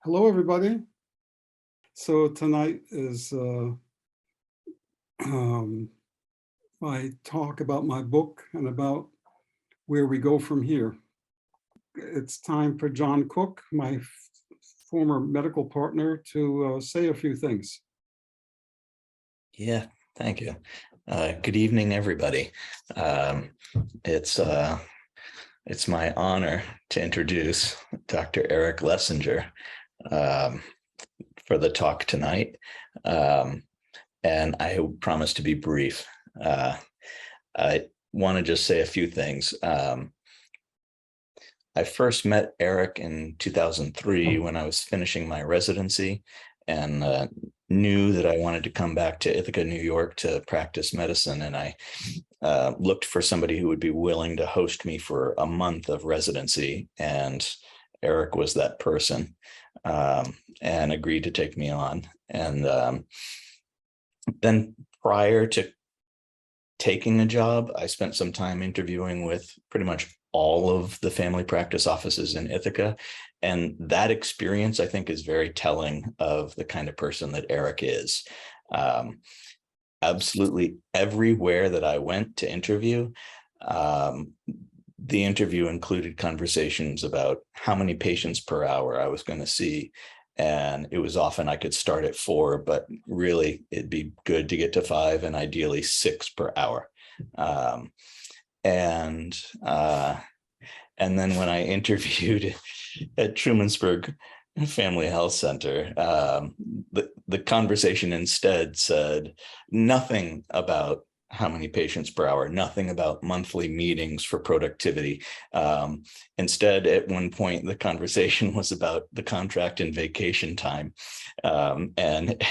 Hello, everybody. So tonight is my talk about my book and about where we go from here. It's time for John Cook, my former medical partner, to say a few things. Yeah, thank you. Good evening, everybody. It's my honor to introduce Dr. Eric Lessinger for the talk tonight, and I promise to be brief. I want to just say a few things. I first met Eric in 2003 when I was finishing my residency and knew that I wanted to come back to Ithaca, New York to practice medicine. And I looked for somebody who would be willing to host me for a month of residency. And Eric was that person and agreed to take me on. And then prior to taking a job, I spent some time interviewing with pretty much all of the family practice offices in Ithaca. And that experience, I think, is very telling of the kind of person that Eric is. Absolutely everywhere that I went to interview, the interview included conversations about how many patients per hour I was going to see. And it was often I could start at 4, but really it'd be good to get to 5 and ideally 6 per hour. And then when I interviewed at Trumansburg Family Health Center, the conversation instead said nothing about how many patients per hour, nothing about monthly meetings for productivity. Instead, at one point, the conversation was about the contract and vacation time. And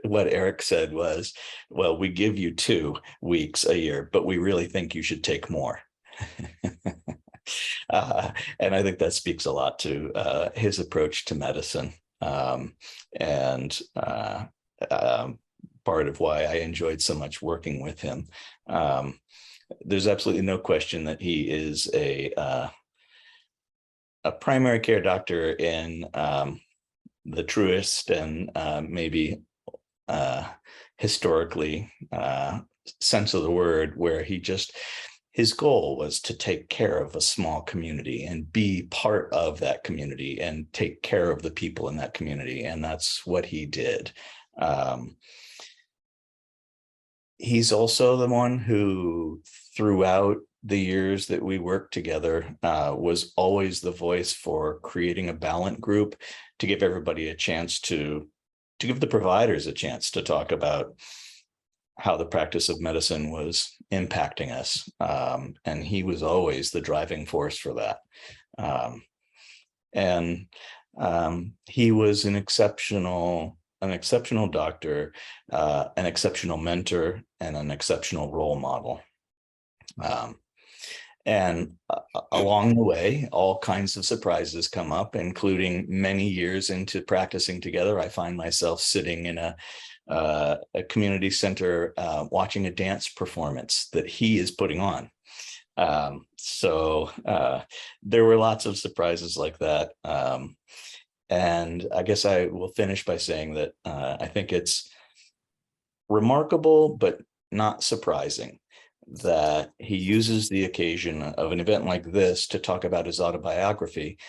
what Eric said was, well, we give you 2 weeks a year, but we really think you should take more. And I think that speaks a lot to his approach to medicine. Part of why I enjoyed so much working with him. There's absolutely no question that he is a primary care doctor in the truest and maybe historically sense of the word, where his goal was to take care of a small community and be part of that community and take care of the people in that community. And that's what he did. He's also the one who, throughout the years that we worked together, was always the voice for creating a ballot group to give everybody a chance to give the providers a chance to talk about how the practice of medicine was impacting us. And he was always the driving force for that. He was an exceptional doctor, an exceptional mentor, and an exceptional role model. Along the way, all kinds of surprises come up, including many years into practicing together. I find myself sitting in a community center watching a dance performance that he is putting on. So there were lots of surprises like that. And I guess I will finish by saying that I think it's remarkable, but not surprising, that he uses the occasion of an event like this to talk about his autobiography,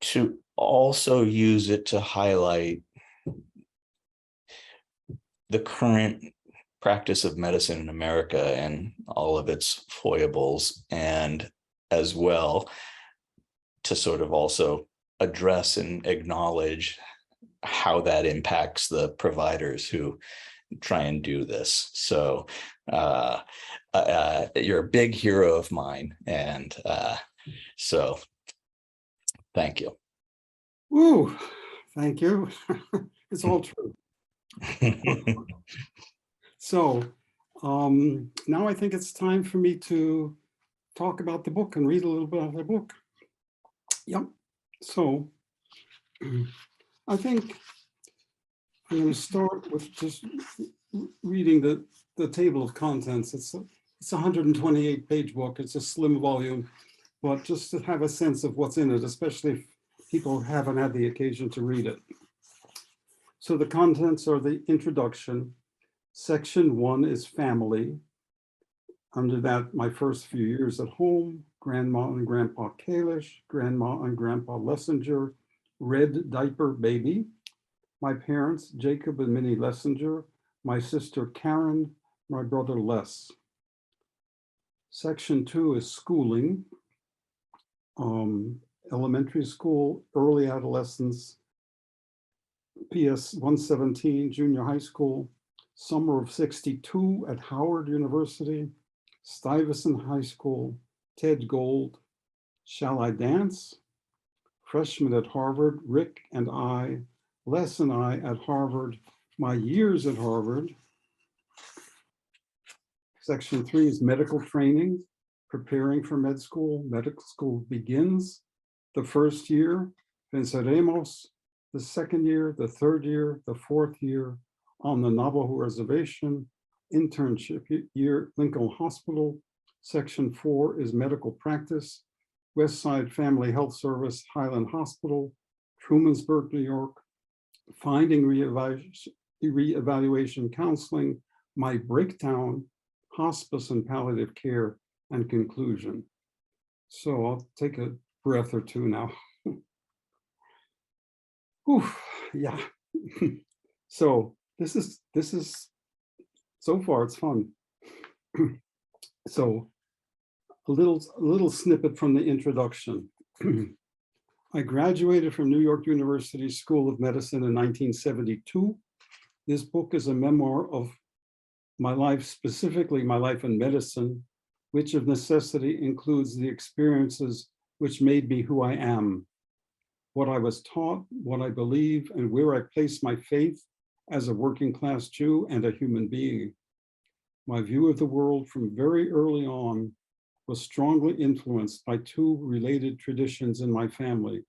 to also use it to highlight the current practice of medicine in America and all of its foibles, and as well to sort of also address and acknowledge how that impacts the providers who try and do this. So you're a big hero of mine. And so thank you. Ooh, thank you. It's all true. So now I think it's time for me to talk about the book and read a little bit of the book. Yep. So I think I'm going to start with just reading the table of contents. It's a 128-page book. It's a slim volume, but just to have a sense of what's in it, especially people haven't had the occasion to read it. So the contents are the introduction. Section 1 is family. Under that, my first few years at home, Grandma and Grandpa Kalish, Grandma and Grandpa Lessinger, Red Diaper Baby, my parents, Jacob and Minnie Lessinger, my sister Karen, my brother Les. Section 2 is schooling, elementary school, early adolescence, PS 117, junior high school, summer of '62 at Howard University, Stuyvesant High School, Ted Gold, Shall I Dance, freshman at Harvard, Rick and I, Les and I at Harvard, my years at Harvard. Section 3 is medical training, preparing for med school. Medical school begins. The first year, venceremos. The second year, the third year, the fourth year, on the Navajo Reservation. Internship year, Lincoln Hospital. Section 4 is medical practice. West Side Family Health Service, Highland Hospital, Trumansburg, New York. Finding reevaluation counseling, my breakdown, hospice and palliative care, and conclusion. So I'll take a breath or two now. Whew, yeah. So this is so far it's fun. So a little snippet from the introduction. I graduated from New York University School of Medicine in 1972. This book is a memoir of my life, specifically my life in medicine, which of necessity includes the experiences which made me who I am, what I was taught, what I believe, and where I place my faith as a working class Jew and a human being. My view of the world from very early on was strongly influenced by two related traditions in my family.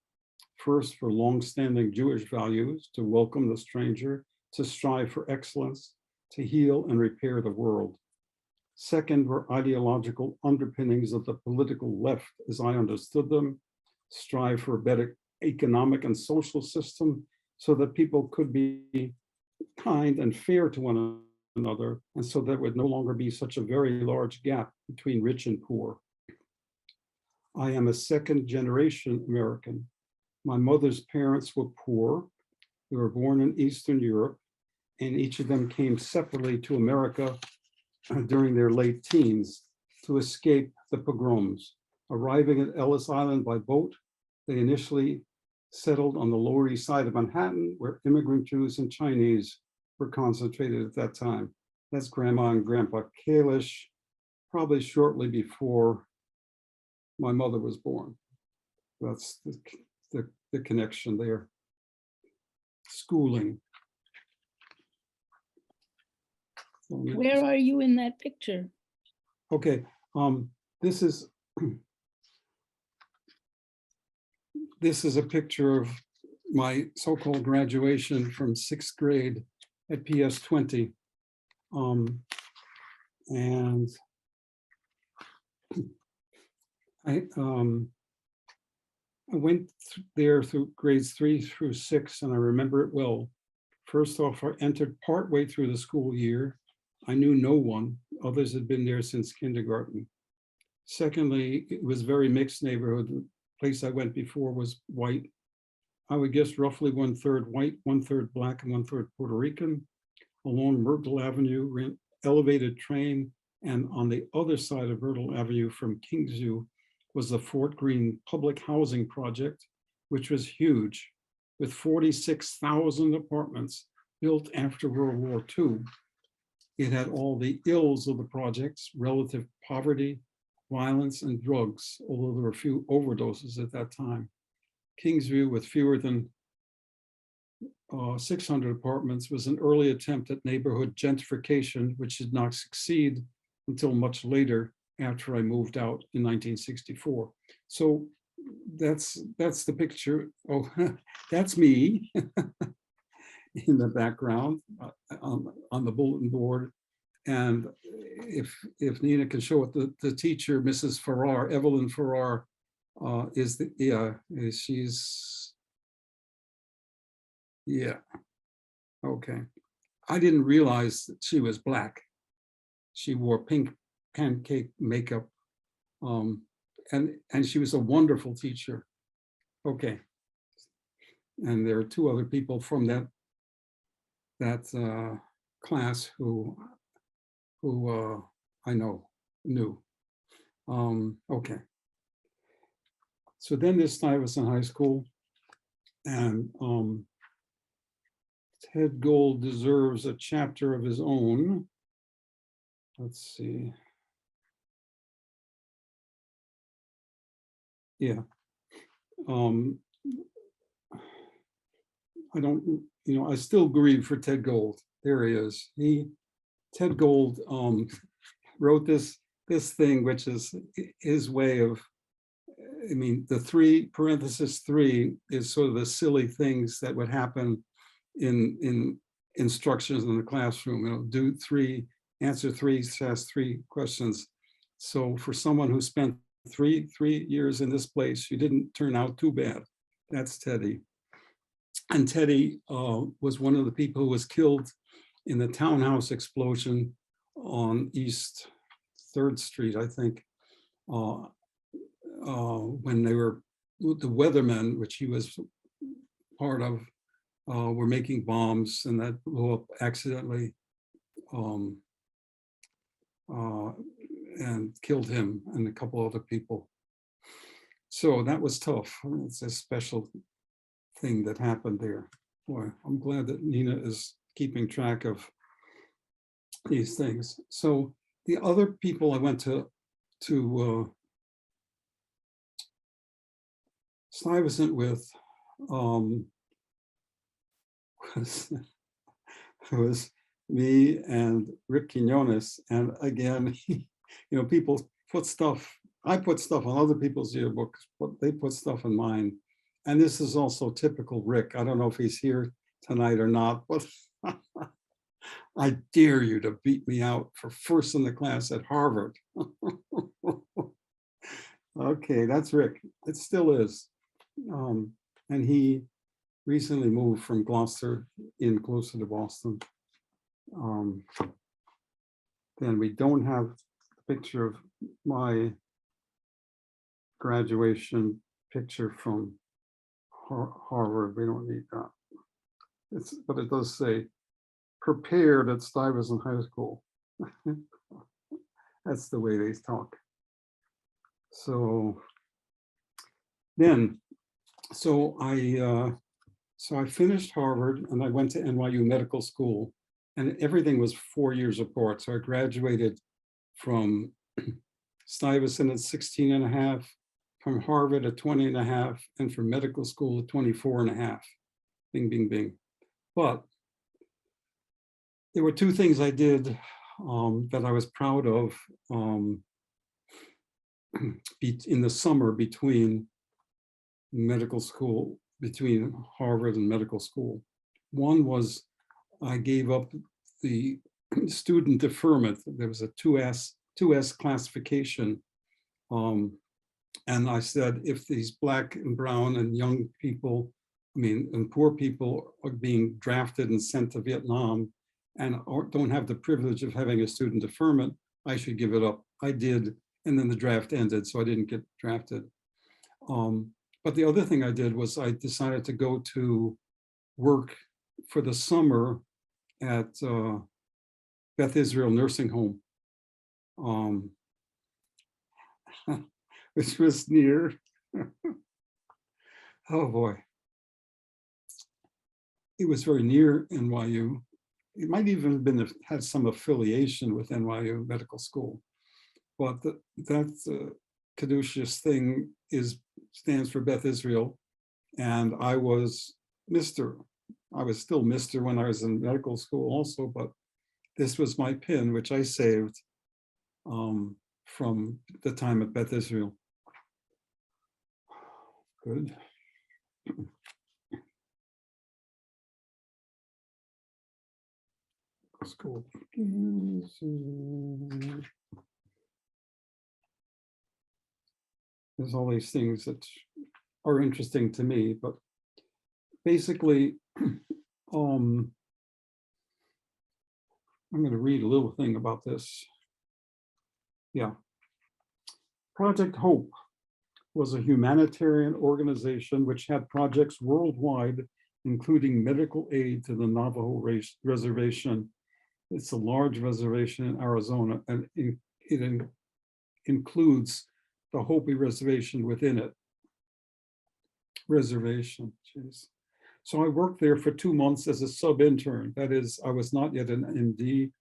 First, for longstanding Jewish values, to welcome the stranger, to strive for excellence, to heal and repair the world. Second, were ideological underpinnings of the political left, as I understood them, strive for a better economic and social system so that people could be kind and fair to one another, and so there would no longer be such a very large gap between rich and poor. I am a second generation American. My mother's parents were poor. They were born in Eastern Europe, and each of them came separately to America during their late teens to escape the pogroms. Arriving at Ellis Island by boat, they initially settled on the Lower East Side of Manhattan, where immigrant Jews and Chinese were concentrated at that time. That's Grandma and Grandpa Kalish, probably shortly before my mother was born. That's the connection there. Schooling. Where are you in that picture? Okay, this is a picture of my so-called graduation from 6th grade at PS 20. And I went there through grades 3 through 6, and I remember it well. First off, I entered partway through the school year. I knew no one. Others had been there since kindergarten. Secondly, it was a very mixed neighborhood. The place I went before was white. I would guess roughly 1/3 white, 1/3 black, and 1/3 Puerto Rican. Along Myrtle Avenue, ran elevated train, and on the other side of Myrtle Avenue from Kingsview was the Fort Greene Public Housing Project, which was huge, with 46,000 apartments built after World War II. It had all the ills of the projects: relative poverty, violence, and drugs, although there were few overdoses at that time. Kingsview, with fewer than 600 apartments, was an early attempt at neighborhood gentrification, which did not succeed until much later, after I moved out in 1964. So that's the picture. Oh, that's me in the background on the bulletin board. And if Nina can show it, the teacher, Mrs. Farrar, Evelyn Farrar, she's Yeah. Okay. I didn't realize that she was black. She wore pink pancake makeup. And she was a wonderful teacher. Okay. And there are two other people from that class who I knew. Okay. So then this time I was in high school, and Ted Gold deserves a chapter of his own. Let's see. Yeah. I don't, I still grieve for Ted Gold. There he is. Ted Gold wrote this thing, which is his way of, I mean, the 3 is sort of the silly things that would happen in instructions in the classroom. Answer 3, ask 3 questions. So for someone who spent three years in this place, you didn't turn out too bad. That's Teddy. And Teddy was one of the people who was killed in the townhouse explosion on East 3rd Street, I think, when they were, the weathermen, which he was part of, were making bombs, and that blew up accidentally and killed him and a couple other people. So that was tough. It's a special thing that happened there. Boy, I'm glad that Nina is keeping track of these things. So the other people I went to Stuyvesant with was me and Rick Quinones. And again, people put stuff, I put stuff on other people's yearbooks, but they put stuff in mine. And this is also typical Rick. I don't know if he's here tonight or not, but I dare you to beat me out for first in the class at Harvard. Okay, that's Rick. It still is. And he recently moved from Gloucester in closer to Boston. Then we don't have a picture of my graduation picture from Harvard. We don't need that. But it does say prepared at Stuyvesant High School. That's the way they talk. So then, I finished Harvard and I went to NYU Medical School, and everything was 4 years apart. So I graduated from Stuyvesant at 16 and a half, from Harvard at 20 and a half, and from medical school at 24 and a half. Bing, bing, bing. But there were 2 things I did that I was proud of in the summer between medical school, between Harvard and medical school. One was I gave up the student deferment. There was a 2S classification. And I said, if these Black and brown and young people, and poor people are being drafted and sent to Vietnam and don't have the privilege of having a student deferment, I should give it up. I did, and then the draft ended, so I didn't get drafted. But the other thing I did was I decided to go to work for the summer at Beth Israel Nursing Home, which was near, oh boy, it was very near NYU. It might even have had some affiliation with NYU Medical School, but that caduceus thing stands for Beth Israel, and I was Mr. I was still Mr. when I was in medical school also, but this was my pin, which I saved from the time at Beth Israel. Good. School. There's all these things that are interesting to me, but basically, I'm going to read a little thing about this. Yeah. Project Hope was a humanitarian organization which had projects worldwide, including medical aid to the Navajo Reservation. It's a large reservation in Arizona, and it includes the Hopi Reservation within it. Reservation, jeez. So I worked there for 2 months as a sub-intern. That is, I was not yet an MD,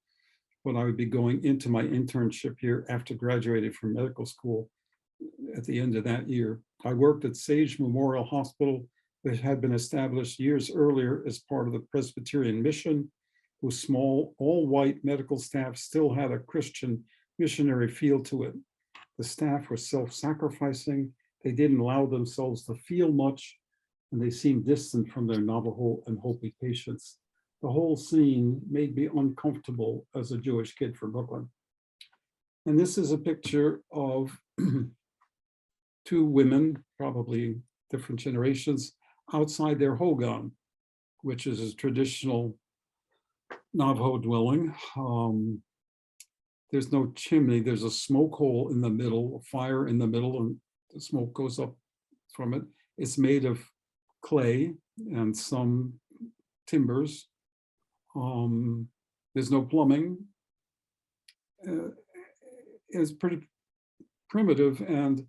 but I would be going into my internship here after graduating from medical school at the end of that year. I worked at Sage Memorial Hospital, which had been established years earlier as part of the Presbyterian mission, whose small, all-white medical staff still had a Christian missionary feel to it. The staff were self-sacrificing. They didn't allow themselves to feel much, and they seemed distant from their Navajo and Hopi patients. The whole scene made me uncomfortable as a Jewish kid from Brooklyn. And this is a picture of 2 women, probably different generations, outside their hogan, which is a traditional Navajo dwelling. There's no chimney, there's a smoke hole in the middle, a fire in the middle, and the smoke goes up from it. It's made of clay and some timbers. There's no plumbing. It's pretty primitive, and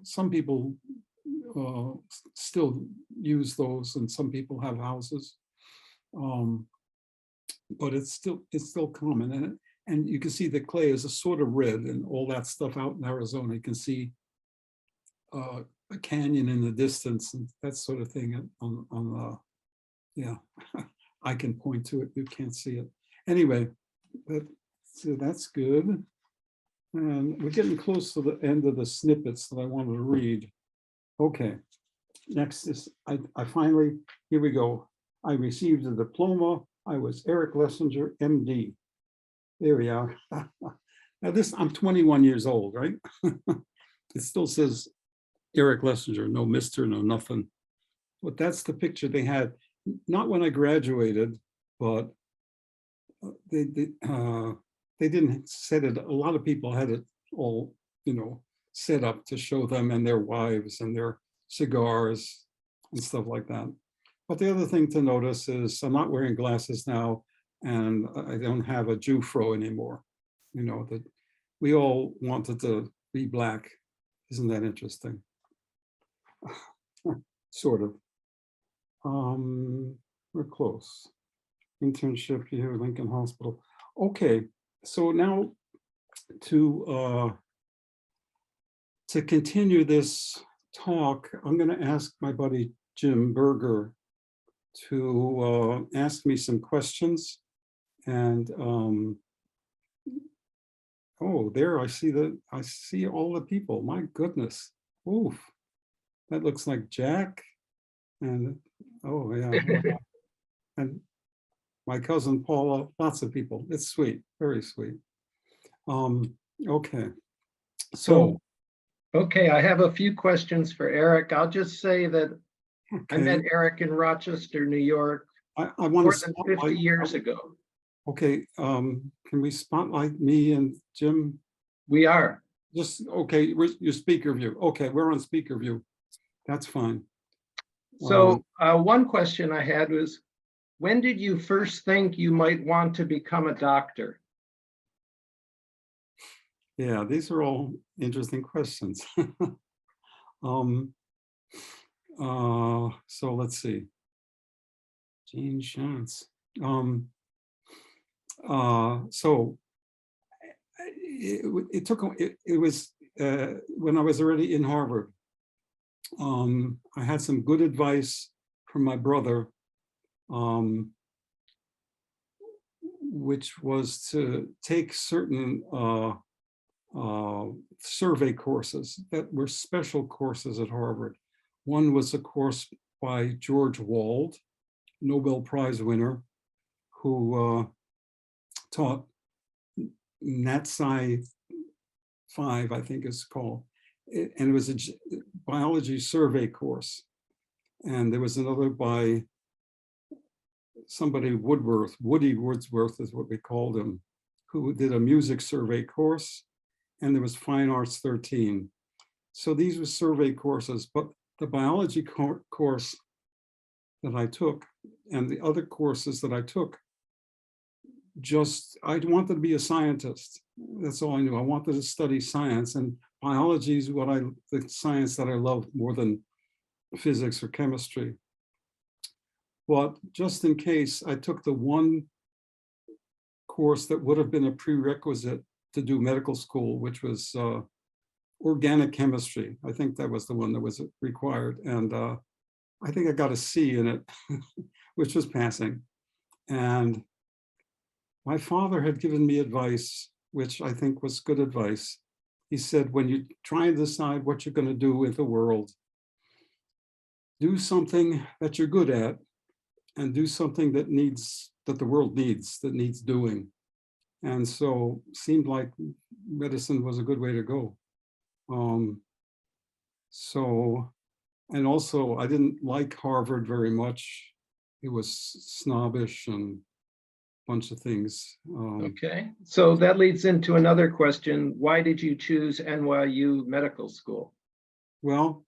some people still use those, and some people have houses. But it's still common, and you can see the clay is a sort of red, and all that stuff out in Arizona. You can see a canyon in the distance and that sort of thing. Yeah, I can point to it. You can't see it. Anyway, so that's good. And we're getting close to the end of the snippets that I wanted to read. Okay, next is I finally, here we go. I received a diploma. I was Eric Lessinger MD. There we are. Now this, I'm 21 years old, right? It still says Eric Lessinger, no Mr., no nothing. But that's the picture they had, not when I graduated, but they didn't set it. A lot of people had it all, set up to show them and their wives and their cigars and stuff like that. But the other thing to notice is I'm not wearing glasses now, and I don't have a Jew fro anymore. That we all wanted to be black. Isn't that interesting? Sort of. We're close. Internship here, Lincoln Hospital. Okay, so now to continue this talk, I'm going to ask my buddy Jim Berger to ask me some questions. And oh, there I see all the people. My goodness. Oof. That looks like Jack. And oh yeah. And my cousin Paula, lots of people. It's sweet, very sweet. Okay. So okay, I have a few questions for Eric. I'll just say that I met Eric in Rochester, New York, I want more to than 50 years ago. Okay, can we spotlight me and Jim? We are. Just, okay, your speaker view. Okay, we're on speaker view. That's fine. So one question I had was, when did you first think you might want to become a doctor? Yeah, these are all interesting questions. So let's see. Jean Shantz. So it was when I was already in Harvard. I had some good advice from my brother, which was to take certain survey courses that were special courses at Harvard. One was a course by George Wald, Nobel Prize winner, who taught NatSci 5, I think it's called. And it was a biology survey course. And there was another by somebody Woody Wordsworth is what we called him, who did a music survey course, and there was Fine Arts 13. So these were survey courses, but the biology course that I took and the other courses that I took, I wanted to be a scientist. That's all I knew. I wanted to study science, and biology is the science that I love more than physics or chemistry. But just in case, I took the one course that would have been a prerequisite to do medical school, which was organic chemistry. I think that was the one that was required. And I think I got a C in it, which was passing. And my father had given me advice, which I think was good advice. He said, when you try and decide what you're going to do with the world, do something that you're good at and do something that the world needs, that needs doing. And so it seemed like medicine was a good way to go. And also I didn't like Harvard very much. It was snobbish and a bunch of things. Okay, so that leads into another question. Why did you choose NYU Medical School? Well,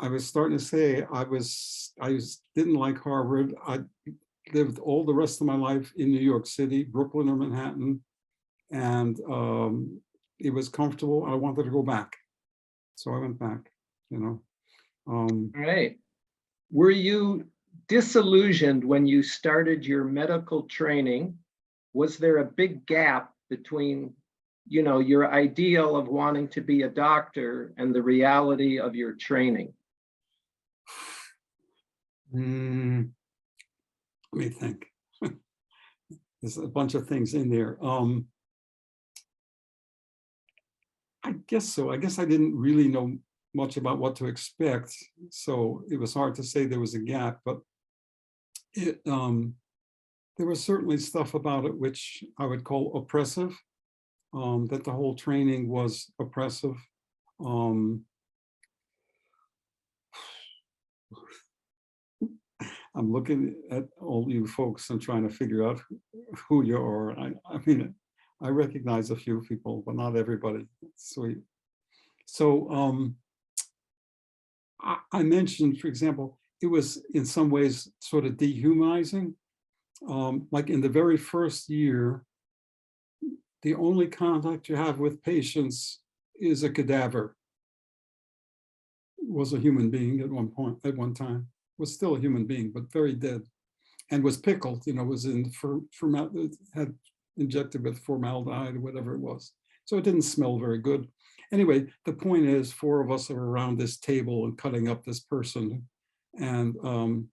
I was starting to say I didn't like Harvard. I lived all the rest of my life in New York City, Brooklyn or Manhattan, and it was comfortable. I wanted to go back, so I went back. All right. Were you disillusioned when you started your medical training? Was there a big gap between, your ideal of wanting to be a doctor and the reality of your training? Let me think. There's a bunch of things in there. I guess so. I guess I didn't really know much about what to expect, so it was hard to say there was a gap, but there was certainly stuff about it which I would call oppressive, that the whole training was oppressive. I'm looking at all you folks and trying to figure out who you are. I mean, I recognize a few people, but not everybody. Sweet. So I mentioned, for example, it was in some ways sort of dehumanizing. Like in the very first year, the only contact you have with patients is a cadaver. Was a human being at one time, was still a human being, but very dead, and was pickled, was had injected with formaldehyde or whatever it was. So it didn't smell very good. Anyway, the point is, 4 of us are around this table and cutting up this person. And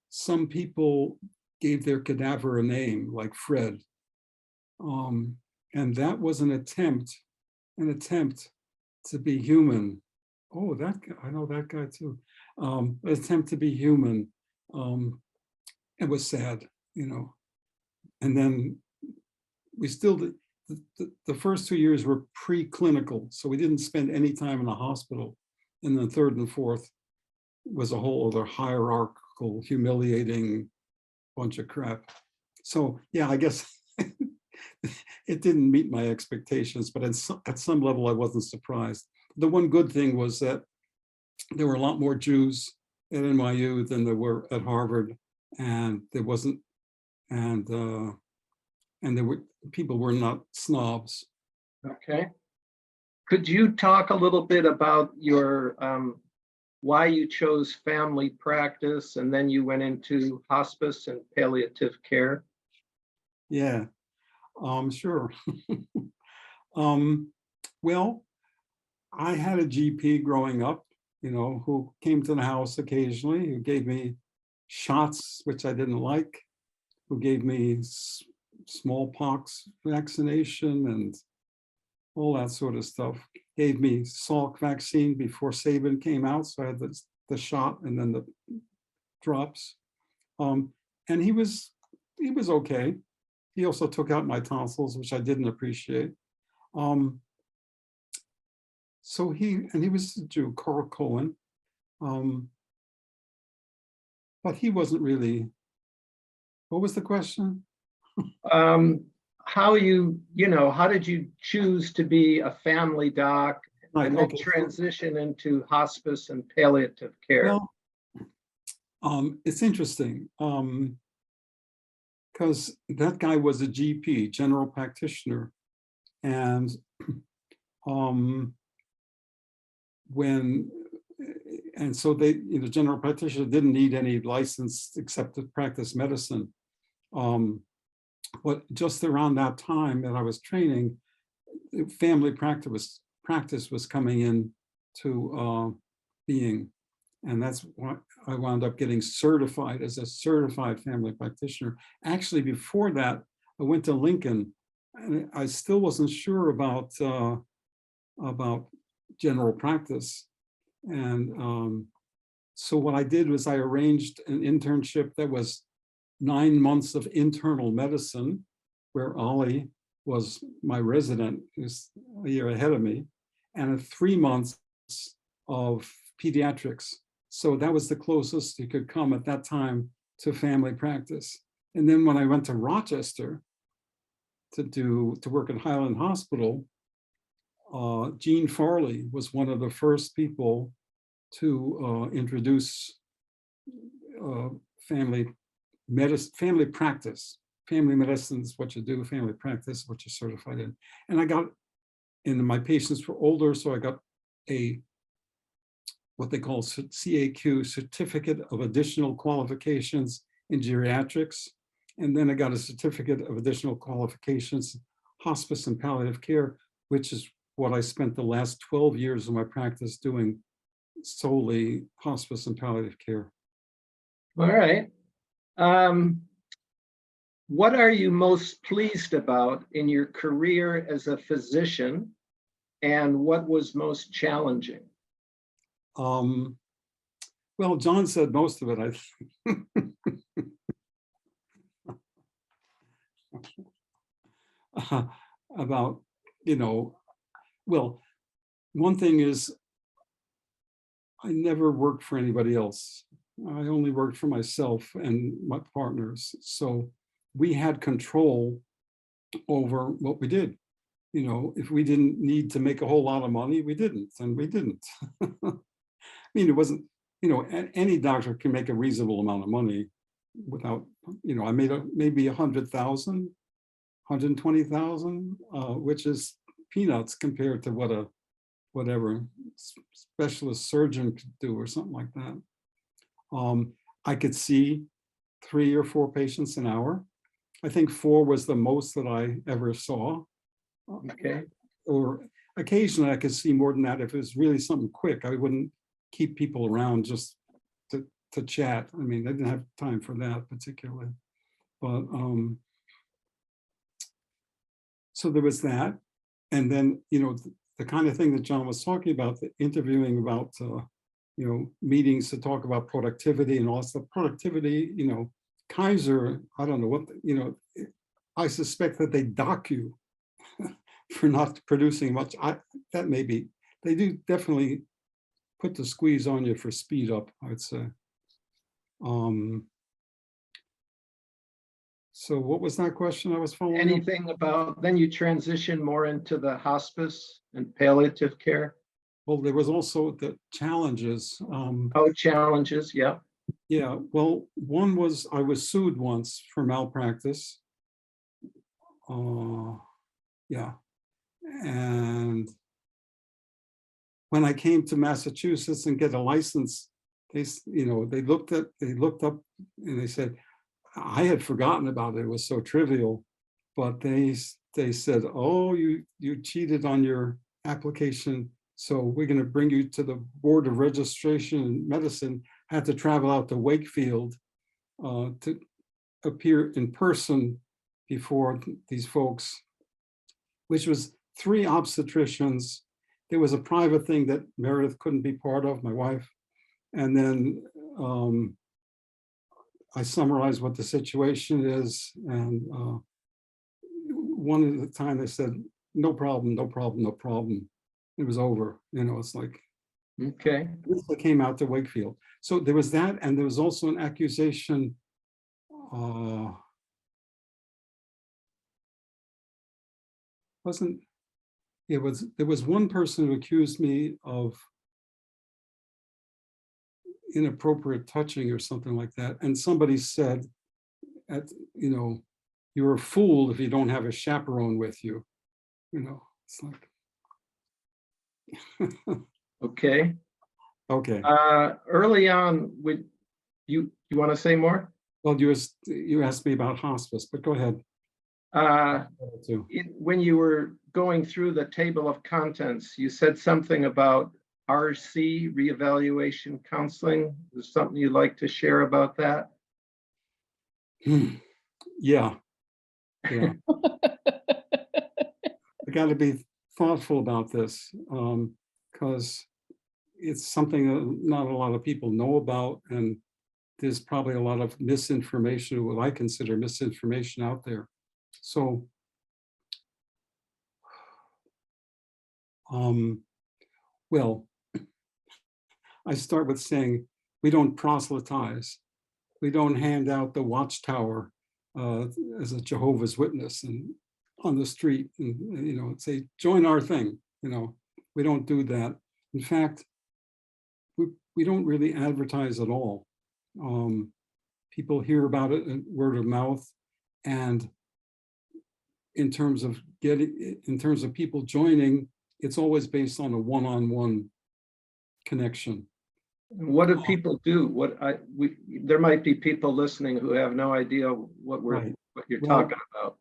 some people gave their cadaver a name, like Fred. And that was an attempt to be human. Oh, that guy, I know that guy too. An attempt to be human. It was sad, And then we still did. The first 2 years were pre-clinical, so we didn't spend any time in the hospital. And the 3rd and 4th was a whole other hierarchical, humiliating bunch of crap. So yeah, I guess it didn't meet my expectations, but at some level I wasn't surprised. The one good thing was that there were a lot more Jews at NYU than there were at Harvard, and there wasn't, and people were not snobs. Okay. Could you talk a little bit about your why you chose family practice and then you went into hospice and palliative care? Yeah, sure. Well, I had a GP growing up, who came to the house occasionally, who gave me shots, which I didn't like, who gave me smallpox vaccination and all that sort of stuff. Gave me Salk vaccine before Sabin came out, so I had the shot and then the drops. And he was okay. He also took out my tonsils, which I didn't appreciate. So he was a Jew, Carl Cohen, But he wasn't really, what was the question? How how did you choose to be a family doc Right, and then okay. transition into hospice and palliative care? Well, it's interesting because that guy was a GP, general practitioner, and so they, general practitioner didn't need any license except to practice medicine. But just around that time that I was training, family practice was coming in to being, and that's why I wound up getting certified as a certified family practitioner. Actually, before that, I went to Lincoln, and I still wasn't sure about general practice. And so what I did was I arranged an internship that was 9 months of internal medicine, where Ollie was my resident, who's a year ahead of me, and 3 months of pediatrics. So that was the closest you could come at that time to family practice. And then when I went to Rochester to work at Highland Hospital, Gene Farley was one of the first people to introduce family medicine, family practice. Family medicine is what you do, family practice, what you're certified in. And I got, and my patients were older, so I got what they call CAQ, Certificate of Additional Qualifications in Geriatrics. And then I got a Certificate of Additional Qualifications, Hospice and Palliative Care, which is what I spent the last 12 years of my practice doing, solely hospice and palliative care. All right. What are you most pleased about in your career as a physician, and what was most challenging? Well, John said most of it, I think. About, well, one thing is I never worked for anybody else. I only worked for myself and my partners. So we had control over what we did. If we didn't need to make a whole lot of money, we didn't, and we didn't. I mean, it wasn't, any doctor can make a reasonable amount of money without, I made maybe 100,000, 120,000, which is peanuts compared to what whatever specialist surgeon could do or something like that. I could see 3 or 4 patients an hour. I think 4 was the most that I ever saw. Okay. Or occasionally I could see more than that if it was really something quick. I wouldn't keep people around just to chat. I mean, I didn't have time for that particularly. But so there was that. And then, the kind of thing that John was talking about, the interviewing about, meetings to talk about productivity and all stuff. Productivity, Kaiser, I don't know what, I suspect that they dock you for not producing much. That may be, they do definitely put the squeeze on you for speed up, I'd say. So what was that question I was following? Anything about, then you transition more into the hospice and palliative care? Well, there was also the challenges. Challenges, yeah. Yeah, well, one was I was sued once for malpractice. Yeah, and when I came to Massachusetts and get a license, they looked up and they said, I had forgotten about it. It was so trivial, but they said, oh, you cheated on your application, so we're going to bring you to the Board of Registration in Medicine. Had to travel out to Wakefield to appear in person before these folks, which was 3 obstetricians. There was a private thing that Meredith couldn't be part of, my wife. And then I summarized what the situation is. And one at a time they said, no problem, no problem, no problem. It was over. It's like, Okay. This came out to Wakefield. So there was that, and there was also an accusation. There was one person who accused me of inappropriate touching or something like that, and somebody said, you're a fool if you don't have a chaperone with you. It's like. Okay. Okay. Early on, would you want to say more? Well, you asked me about hospice, but go ahead. When you were going through the table of contents, you said something about RC, reevaluation counseling. Is something you'd like to share about that? Yeah. I got to be thoughtful about this because it's something that not a lot of people know about, and there's probably a lot of misinformation, what I consider misinformation out there. So, well, I start with saying we don't proselytize. We don't hand out the watchtower as a Jehovah's Witness and on the street and say, join our thing. We don't do that. In fact, we don't really advertise at all. People hear about it word of mouth, and in terms of people joining, it's always based on a one-on-one connection. What do people do? There might be people listening who have no idea what you're talking about.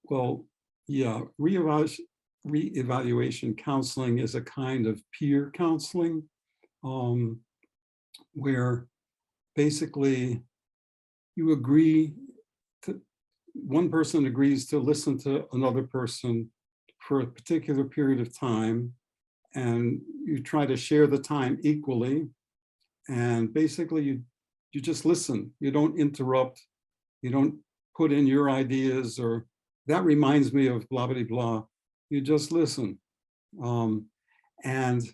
Well, yeah, reevaluation counseling is a kind of peer counseling where basically one person agrees to listen to another person for a particular period of time, and you try to share the time equally, and basically you just listen. You don't interrupt. You don't put in your ideas or that reminds me of blah blah blah. You just listen, and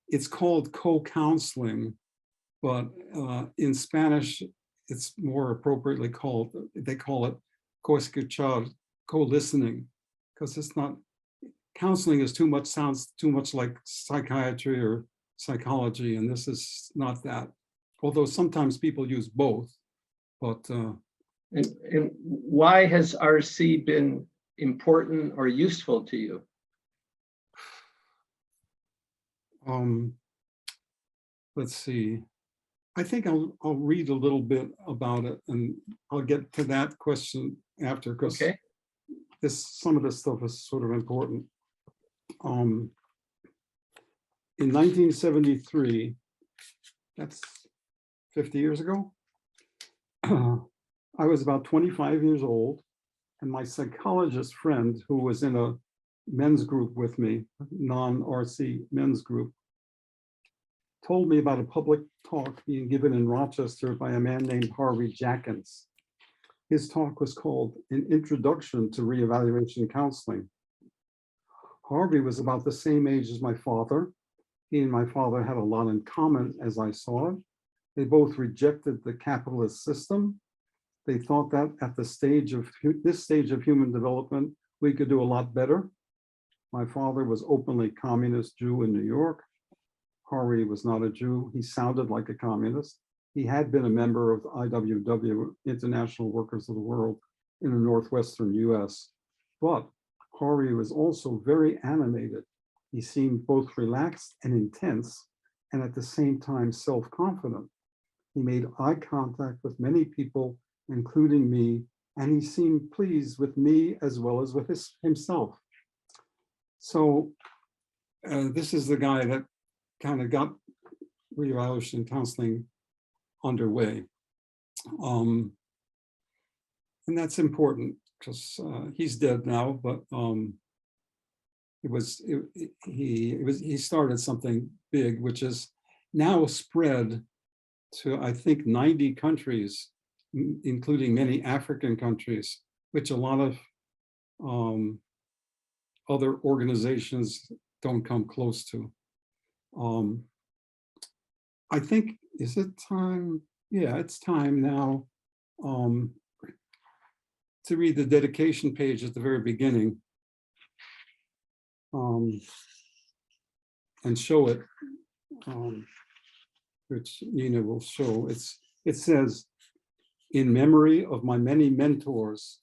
it's called co-counseling, but in Spanish it's more appropriately called, they call it co-escuchar, co-listening, because it's not, counseling sounds too much like psychiatry or psychology, and this is not that. Although sometimes people use both, but. And why has RC been important or useful to you? Let's see. I think I'll read a little bit about it, and I'll get to that question after, because some of this stuff is sort of important. In 1973, that's 50 years ago, I was about 25 years old, and my psychologist friend, who was in a men's group with me, non-RC men's group, told me about a public talk being given in Rochester by a man named Harvey Jackins. His talk was called An Introduction to Reevaluation Counseling. Harvey was about the same age as my father. He and my father had a lot in common, as I saw it. They both rejected the capitalist system. They thought that at this stage of human development, we could do a lot better. My father was openly communist Jew in New York. Harvey was not a Jew. He sounded like a communist. He had been a member of the IWW, International Workers of the World, in the Northwestern US. But Harvey was also very animated. He seemed both relaxed and intense, and at the same time self-confident. He made eye contact with many people, including me, and he seemed pleased with me as well as with himself. So this is the guy that kind of got reevaluation counseling underway. And that's important because he's dead now, but he started something big, which is now spread to, I think, 90 countries, including many African countries, which a lot of other organizations don't come close to. I think, is it time? Yeah, it's time now to read the dedication page at the very beginning and show it, which Nina will show. It says, in memory of my many mentors,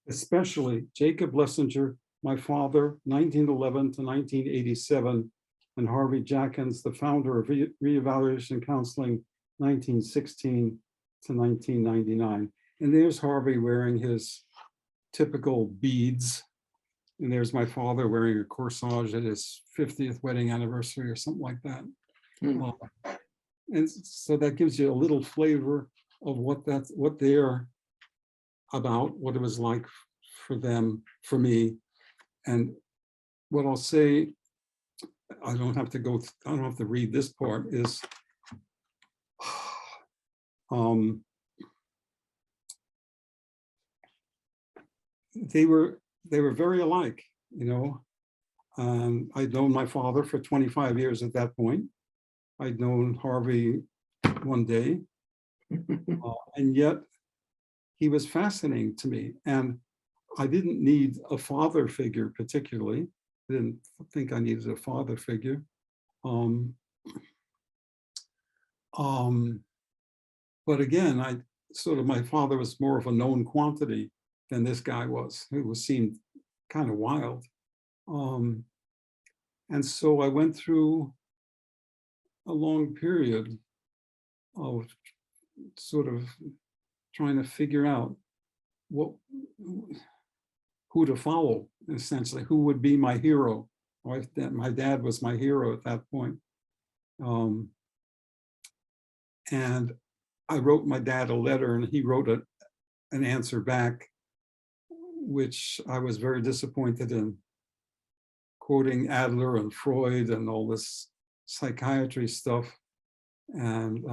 especially Jacob Lessinger, my father, 1911 to 1987, and Harvey Jackins, the founder of Reevaluation Counseling, 1916 to 1999. And there's Harvey wearing his typical beads. And there's my father wearing a corsage at his 50th wedding anniversary or something like that. And so that gives you a little flavor of what they're about, what it was like for them, for me. And what I'll say, I don't have to read this part, is they were very alike, you know. I'd known my father for 25 years at that point. I'd known Harvey one day, and yet he was fascinating to me. And I didn't need a father figure particularly. I didn't think I needed a father figure. But again, my father was more of a known quantity than this guy was, who seemed kind of wild. And so I went through a long period of sort of trying to figure out who to follow, essentially, who would be my hero. My dad was my hero at that point. And I wrote my dad a letter, and he wrote an answer back, which I was very disappointed in, quoting Adler and Freud and all this psychiatry stuff, and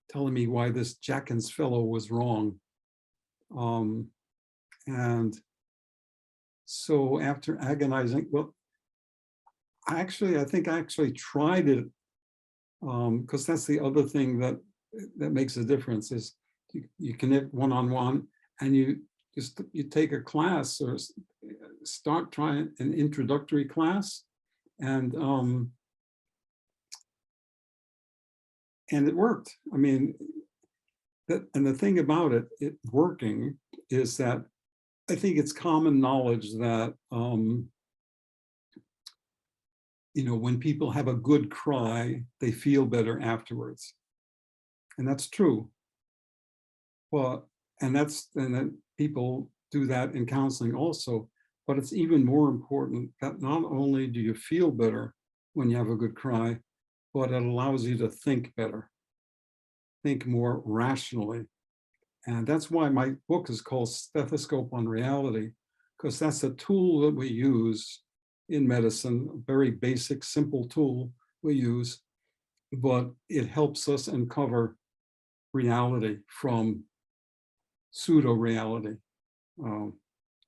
telling me why this Jackins fellow was wrong. And so after agonizing, well, I think I actually tried it, because that's the other thing that makes a difference, is you connect one-on-one, and you take a class or start trying an introductory class, and it worked. I mean, and the thing about it working is that I think it's common knowledge that you know, when people have a good cry, they feel better afterwards, and that's true. Well, and then people do that in counseling also, but it's even more important that not only do you feel better when you have a good cry, but it allows you to think better, think more rationally. And that's why my book is called Stethoscope on Reality, because that's a tool that we use in medicine, a very basic, simple tool we use, but it helps us uncover reality from pseudo-reality,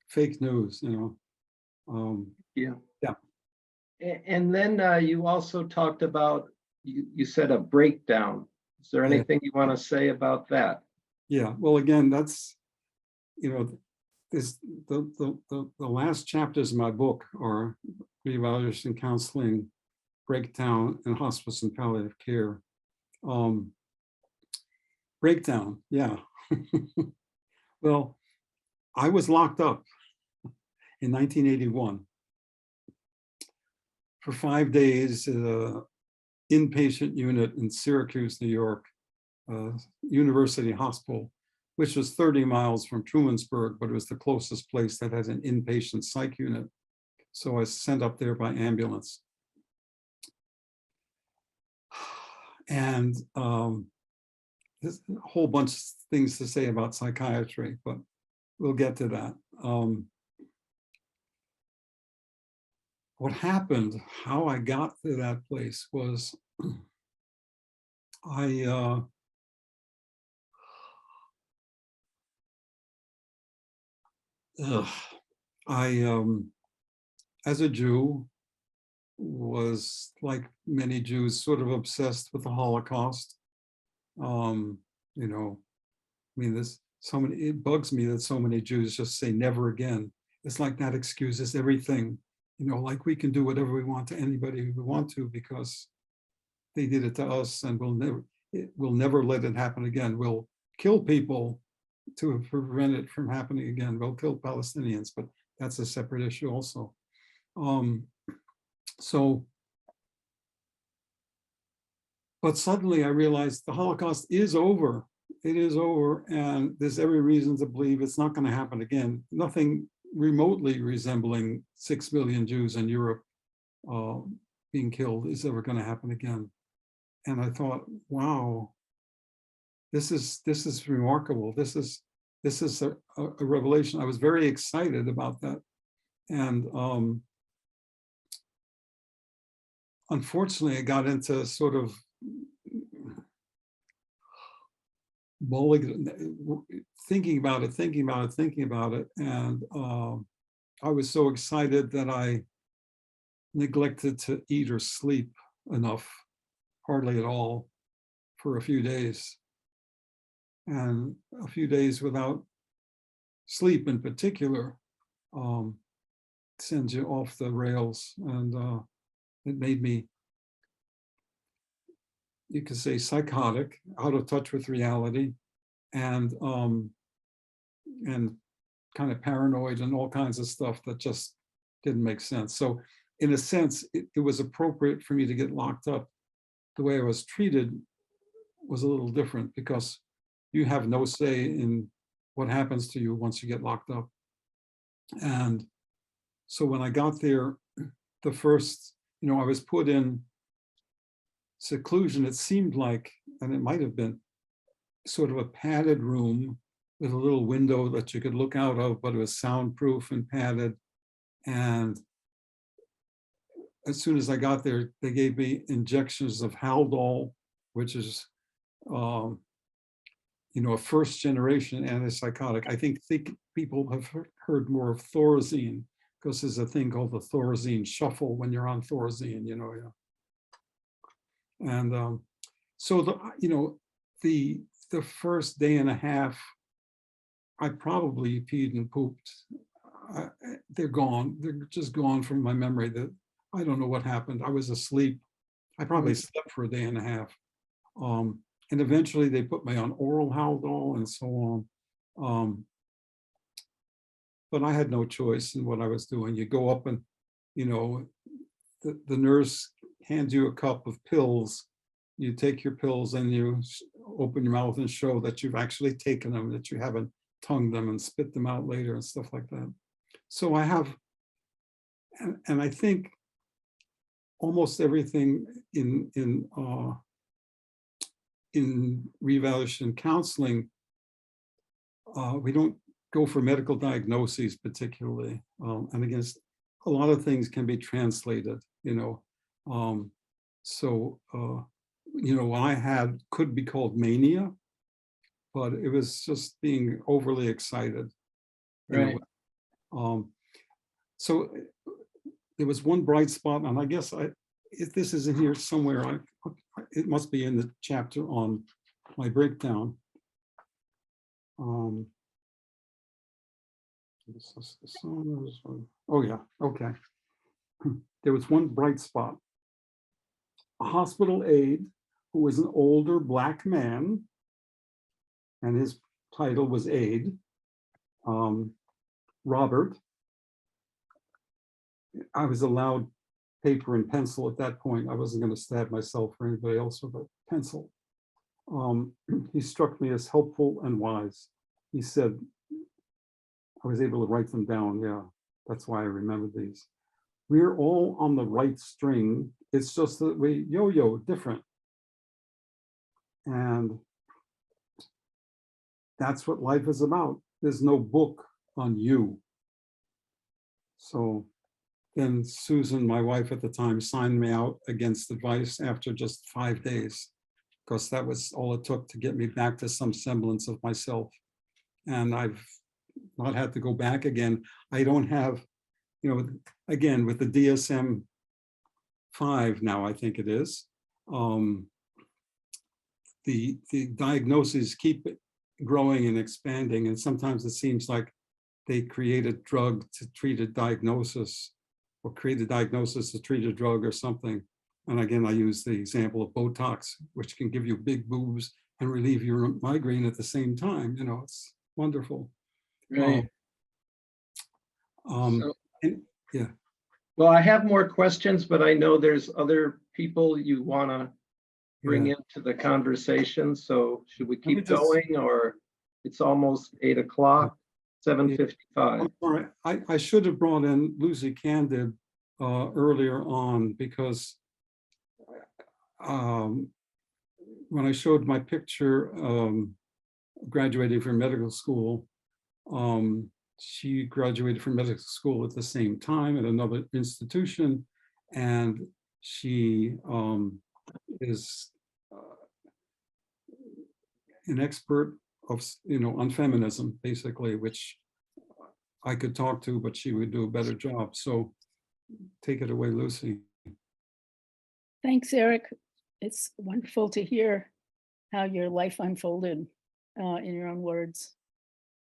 fake news, you know. Yeah. Yeah. And then you also talked about, you said a breakdown. Is there anything you want to say about that? Yeah, well, again, that's, you know, the last chapters of my book are Reevaluation Counseling, Breakdown, and Hospice and Palliative Care. Breakdown, yeah. Well, I was locked up in 1981 for 5 days at an inpatient unit in Syracuse, New York, University Hospital, which was 30 miles from Trumansburg, but it was the closest place that has an inpatient psych unit. So I was sent up there by ambulance. And there's a whole bunch of things to say about psychiatry, but we'll get to that. What happened, how I got to that place was as a Jew, was, like many Jews, sort of obsessed with the Holocaust. You know, I mean, it bugs me that so many Jews just say never again. It's like that excuses everything, you know, like we can do whatever we want to anybody we want to because they did it to us, and we'll never let it happen again. We'll kill people to prevent it from happening again. We'll kill Palestinians, but that's a separate issue also. But suddenly I realized the Holocaust is over. It is over, and there's every reason to believe it's not going to happen again. Nothing remotely resembling 6 million Jews in Europe being killed is ever going to happen again. And I thought, wow, this is remarkable. This is a revelation. I was very excited about that. And unfortunately, I got into sort of thinking about it. And I was so excited that I neglected to eat or sleep enough, hardly at all, for a few days. And a few days without sleep in particular sends you off the rails. And it made me, you could say, psychotic, out of touch with reality, and kind of paranoid and all kinds of stuff that just didn't make sense. So in a sense, it was appropriate for me to get locked up. The way I was treated was a little different because you have no say in what happens to you once you get locked up. And so when I got there, the first, you know, I was put in seclusion, it seemed like, and it might have been sort of a padded room with a little window that you could look out of, but it was soundproof and padded. And as soon as I got there, they gave me injections of Haldol, which is, you know, a first generation antipsychotic. I think people have heard more of Thorazine, because there's a thing called the Thorazine shuffle when you're on Thorazine, you know. Yeah. And so you know, the first day and a half, I probably peed and pooped. They're gone. They're just gone from my memory. That I don't know what happened. I was asleep. I probably slept for a day and a half. And eventually they put me on oral Haldol and so on. But I had no choice in what I was doing. You go up and, you know, the nurse hands you a cup of pills. You take your pills and you open your mouth and show that you've actually taken them, that you haven't tongued them and spit them out later and stuff like that. So I have, and I think almost everything in reevaluation counseling, we don't go for medical diagnoses particularly, and against a lot of things can be translated, you know. You know, what I had could be called mania, but it was just being overly excited. Right. So there was one bright spot, and I guess if this is in here somewhere, it must be in the chapter on my breakdown. Oh yeah, okay. There was one bright spot. A hospital aide who was an older Black man, and his title was aide, Robert. I was allowed paper and pencil at that point. I wasn't going to stab myself or anybody else with a pencil. He struck me as helpful and wise. He said, I was able to write them down. Yeah, that's why I remember these. We're all on the right string. It's just that we yo-yo different. And that's what life is about. There's no book on you. So then Susan, my wife at the time, signed me out against advice after just 5 days, because that was all it took to get me back to some semblance of myself. And I've not have to go back again. I don't have, again, with the DSM-5 now, I think it is, the diagnoses keep growing and expanding, and sometimes it seems like they create a drug to treat a diagnosis, or create a diagnosis to treat a drug or something. And again, I use the example of Botox, which can give you big boobs and relieve your migraine at the same time. It's wonderful. Right. Yeah. Well, I have more questions, but I know there's other people you want to bring into the conversation. So should we keep going, or it's almost 8 o'clock, 7:55? All right. I should have brought in Lucy Candid earlier on, because when I showed my picture graduating from medical school, she graduated from medical school at the same time at another institution, and she is an expert of, on feminism, basically, which I could talk to, but she would do a better job. So take it away, Lucy. Thanks, Eric. It's wonderful to hear how your life unfolded in your own words.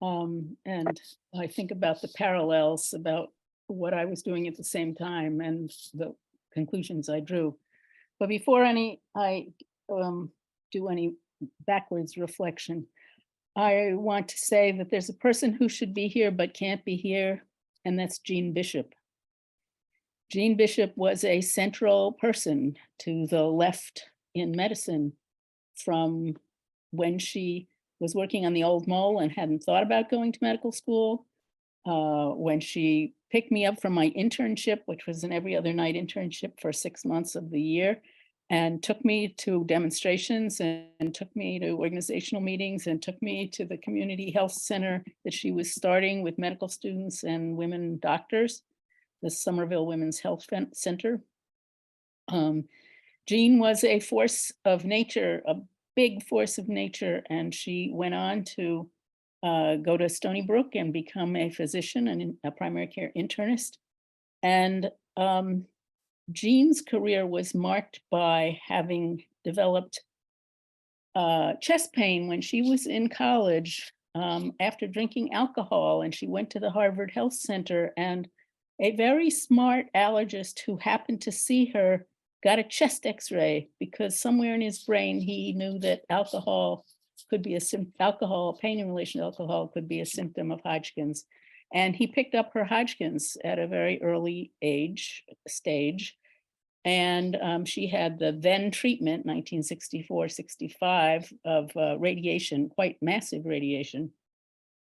And I think about the parallels about what I was doing at the same time and the conclusions I drew. But before I do any backwards reflection, I want to say that there's a person who should be here but can't be here, and that's Jean Bishop. Jean Bishop was a central person to the left in medicine from when she was working on the Old Mole and hadn't thought about going to medical school, when she picked me up from my internship, which was an every other night internship for 6 months of the year, and took me to demonstrations and took me to organizational meetings and took me to the community health center that she was starting with medical students and women doctors, the Somerville Women's Health Center. Jean was a force of nature, a big force of nature, and she went on to go to Stony Brook and become a physician and a primary care internist. And Jean's career was marked by having developed chest pain when she was in college after drinking alcohol, and she went to the Harvard Health Center, and a very smart allergist who happened to see her got a chest x-ray because somewhere in his brain he knew that alcohol could be pain in relation to alcohol could be a symptom of Hodgkin's. And he picked up her Hodgkin's at a very early stage. And she had the then treatment, 1964-65, of radiation, quite massive radiation,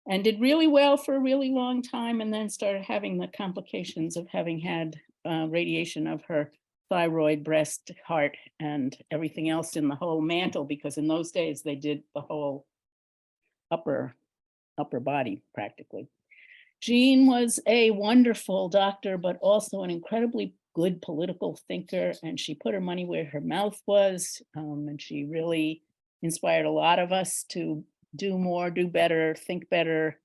and did really well for a really long time, and then started having the complications of having had radiation of her thyroid, breast, heart, and everything else in the whole mantle, because in those days they did the whole upper body practically. Jean was a wonderful doctor, but also an incredibly good political thinker, and she put her money where her mouth was, and she really inspired a lot of us to do more, do better, think better,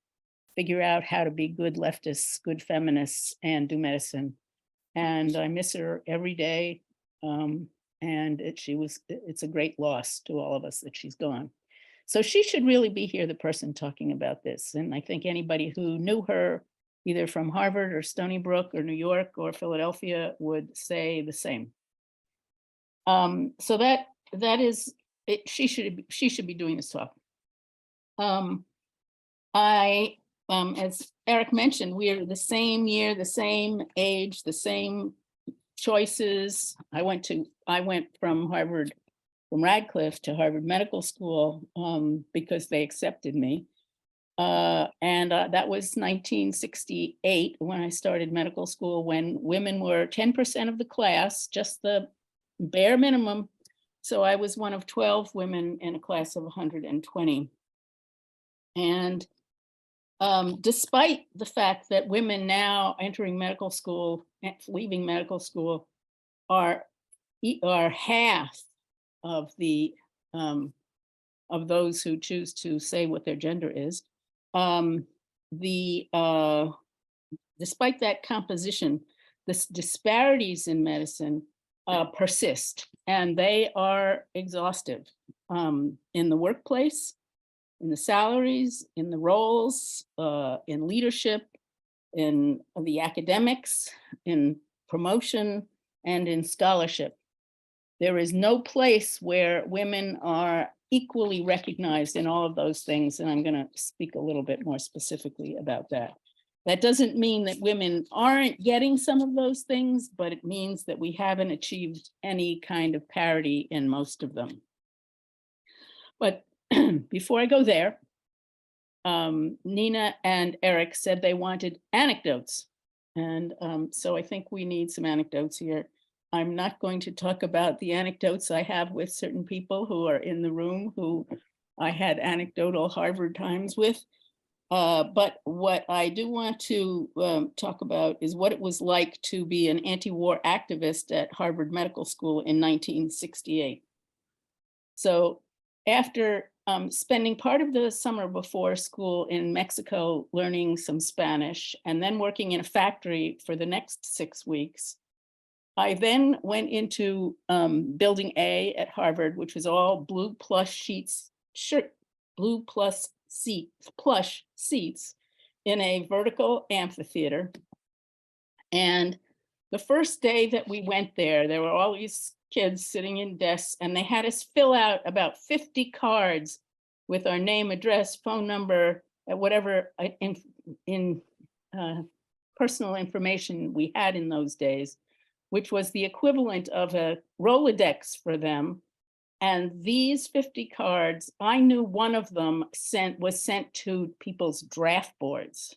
figure out how to be good leftists, good feminists, and do medicine. And I miss her every day. And it's a great loss to all of us that she's gone. So she should really be here, the person talking about this. And I think anybody who knew her, either from Harvard or Stony Brook or New York or Philadelphia, would say the same. So that is it. She should be doing this talk. As Eric mentioned, we are the same year, the same age, the same choices. I went from Radcliffe to Harvard Medical School because they accepted me. And that was 1968 when I started medical school, when women were 10% of the class, just the bare minimum. So I was one of 12 women in a class of 120. And despite the fact that women now entering medical school, leaving medical school, are half of the of those who choose to say what their gender is, despite that composition, the disparities in medicine persist, and they are exhaustive in the workplace, in the salaries, in the roles, in leadership, in the academics, in promotion, and in scholarship. There is no place where women are equally recognized in all of those things, and I'm going to speak a little bit more specifically about that. That doesn't mean that women aren't getting some of those things, but it means that we haven't achieved any kind of parity in most of them. But before I go there, Nina and Eric said they wanted anecdotes. And so I think we need some anecdotes here. I'm not going to talk about the anecdotes I have with certain people who are in the room who I had anecdotal Harvard times with. But what I do want to talk about is what it was like to be an anti-war activist at Harvard Medical School in 1968. So after spending part of the summer before school in Mexico learning some Spanish and then working in a factory for the next 6 weeks, I then went into building A at Harvard, which was all blue plush plush seats in a vertical amphitheater. And the first day that we went there were all these kids sitting in desks, and they had us fill out about 50 cards with our name, address, phone number, whatever personal information we had in those days, which was the equivalent of a Rolodex for them. And these 50 cards, I knew one of them was sent to people's draft boards,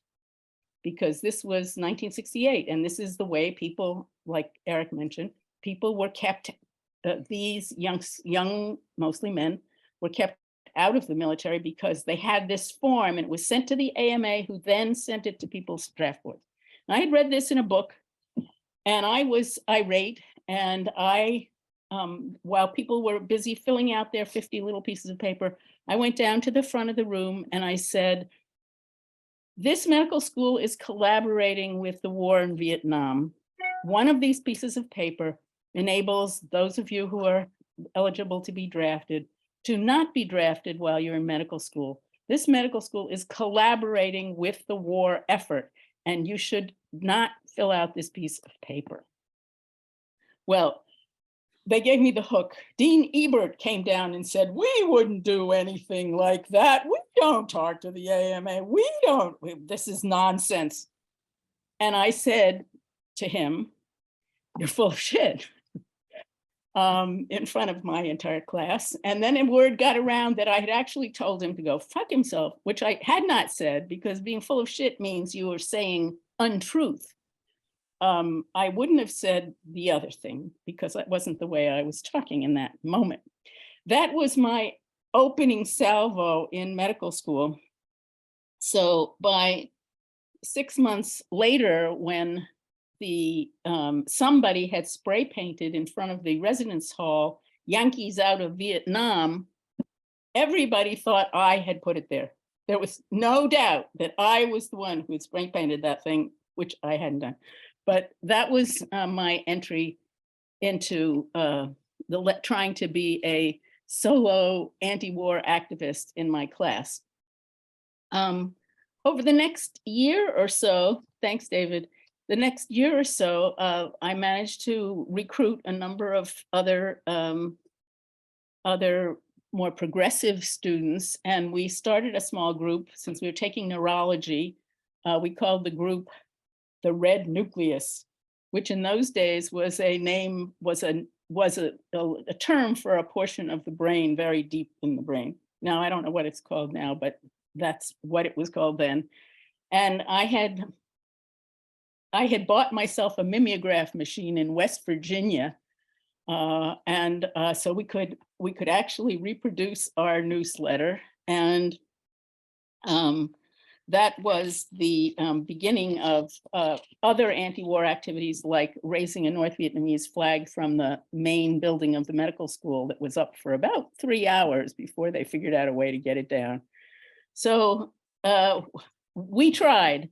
because this was 1968. And this is the way people, like Eric mentioned, people were kept, these young, mostly men, were kept out of the military because they had this form and it was sent to the AMA, who then sent it to people's draft boards. And I had read this in a book and I was irate, and while people were busy filling out their 50 little pieces of paper, I went down to the front of the room and I said, this medical school is collaborating with the war in Vietnam. One of these pieces of paper enables those of you who are eligible to be drafted to not be drafted while you're in medical school. This medical school is collaborating with the war effort, and you should not fill out this piece of paper. Well, they gave me the hook. Dean Ebert came down and said, we wouldn't do anything like that. We don't talk to the AMA. This is nonsense. And I said to him, you're full of shit, in front of my entire class. And then a word got around that I had actually told him to go fuck himself, which I had not said, because being full of shit means you are saying untruth. I wouldn't have said the other thing because that wasn't the way I was talking in that moment. That was my opening salvo in medical school. So by 6 months later, when somebody had spray painted in front of the residence hall, Yankees out of Vietnam, everybody thought I had put it there. There was no doubt that I was the one who had spray painted that thing, which I hadn't done. But that was my entry into trying to be a solo anti-war activist in my class. Over the next year or so, thanks, David, the next year or so, I managed to recruit a number of other more progressive students, and we started a small group. Since we were taking neurology, we called the group the Red Nucleus, which in those days was a term for a portion of the brain very deep in the brain. Now, I don't know what it's called now, but that's what it was called then. And I had bought myself a mimeograph machine in West Virginia. So we could actually reproduce our newsletter. And that was the beginning of other anti-war activities, like raising a North Vietnamese flag from the main building of the medical school that was up for about 3 hours before they figured out a way to get it down. So we tried.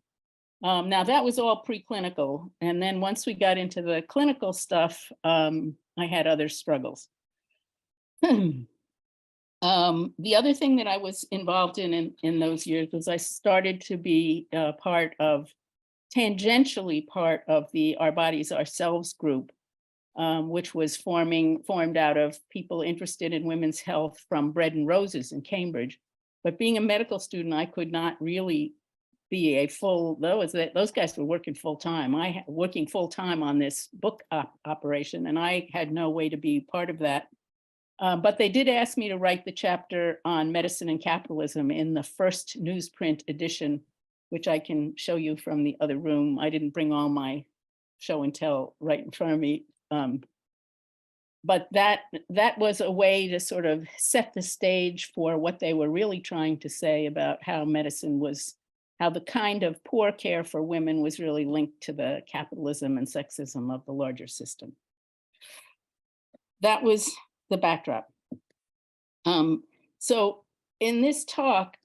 Now that was all preclinical. And then once we got into the clinical stuff, I had other struggles. The other thing that I was involved in those years was I started to be tangentially part of the Our Bodies, Ourselves group, which was formed out of people interested in women's health from Bread and Roses in Cambridge. But being a medical student, I could not really be a full, those guys were working full time. Working full time on this book operation, and I had no way to be part of that. But they did ask me to write the chapter on medicine and capitalism in the first newsprint edition, which I can show you from the other room. I didn't bring all my show and tell right in front of me. But that was a way to sort of set the stage for what they were really trying to say about how medicine was, how the kind of poor care for women was really linked to the capitalism and sexism of the larger system. That was the backdrop. So in this talk,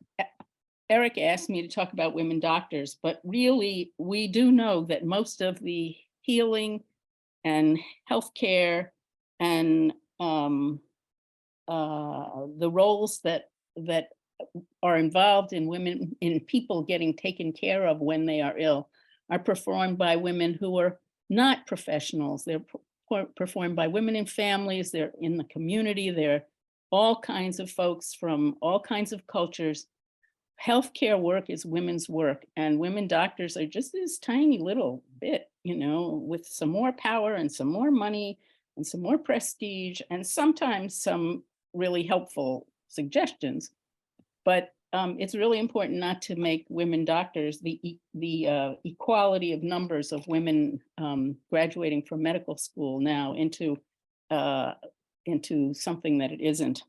Eric asked me to talk about women doctors, but really we do know that most of the healing and healthcare and the roles that are involved in people getting taken care of when they are ill are performed by women who are not professionals. They're performed by women in families, they're in the community, they're all kinds of folks from all kinds of cultures. Healthcare work is women's work, and women doctors are just this tiny little bit, with some more power and some more money and some more prestige and sometimes some really helpful suggestions. But it's really important not to make women doctors the equality of numbers of women graduating from medical school now into something that it isn't.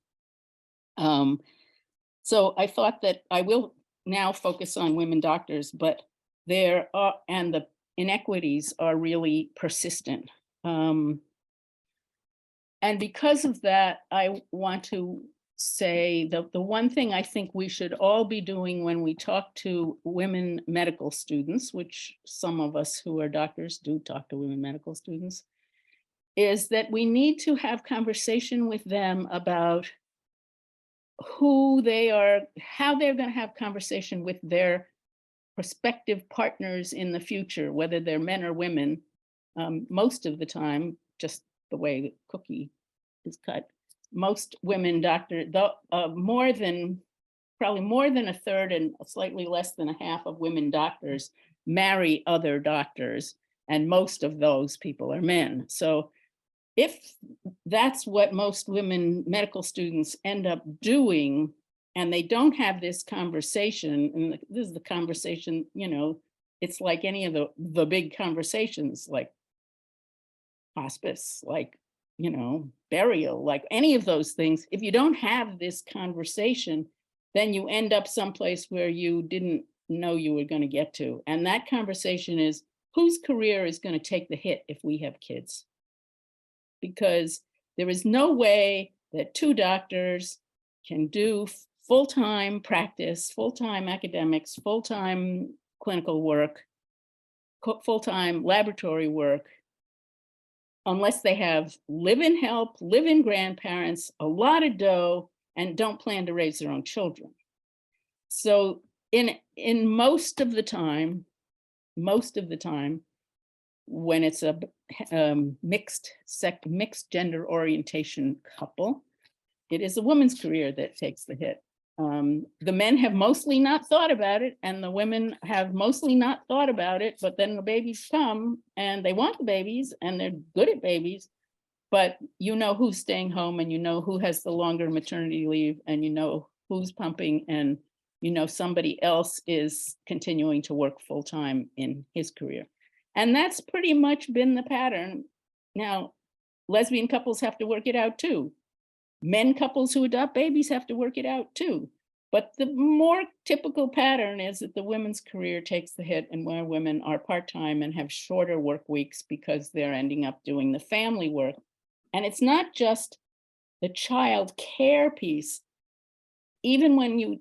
So I thought that I will now focus on women doctors, but there are, and the inequities are really persistent. And because of that, I want to say that the one thing I think we should all be doing when we talk to women medical students, which some of us who are doctors do talk to women medical students, is that we need to have conversation with them about who they are, how they're going to have conversation with their prospective partners in the future, whether they're men or women. Most of the time, just the way the cookie is cut, most women doctors, probably more than a third and slightly less than a half of women doctors marry other doctors, and most of those people are men. So if that's what most women medical students end up doing, and they don't have this conversation, and this is the conversation, it's like any of the big conversations, like hospice, like, burial, like any of those things. If you don't have this conversation, then you end up someplace where you didn't know you were going to get to. And that conversation is, whose career is going to take the hit if we have kids? Because there is no way that two doctors can do full-time practice, full-time academics, full-time clinical work, full-time laboratory work, unless they have live-in help, live-in grandparents, a lot of dough, and don't plan to raise their own children. So in most of the time, when it's a mixed gender orientation couple, it is a woman's career that takes the hit. The men have mostly not thought about it, and the women have mostly not thought about it, but then the babies come and they want the babies and they're good at babies, but who's staying home, and who has the longer maternity leave, and who's pumping, and somebody else is continuing to work full-time in his career. And that's pretty much been the pattern. Now, lesbian couples have to work it out too. Men couples who adopt babies have to work it out too. But the more typical pattern is that the women's career takes the hit, and where women are part-time and have shorter work weeks because they're ending up doing the family work. And it's not just the child care piece. Even when you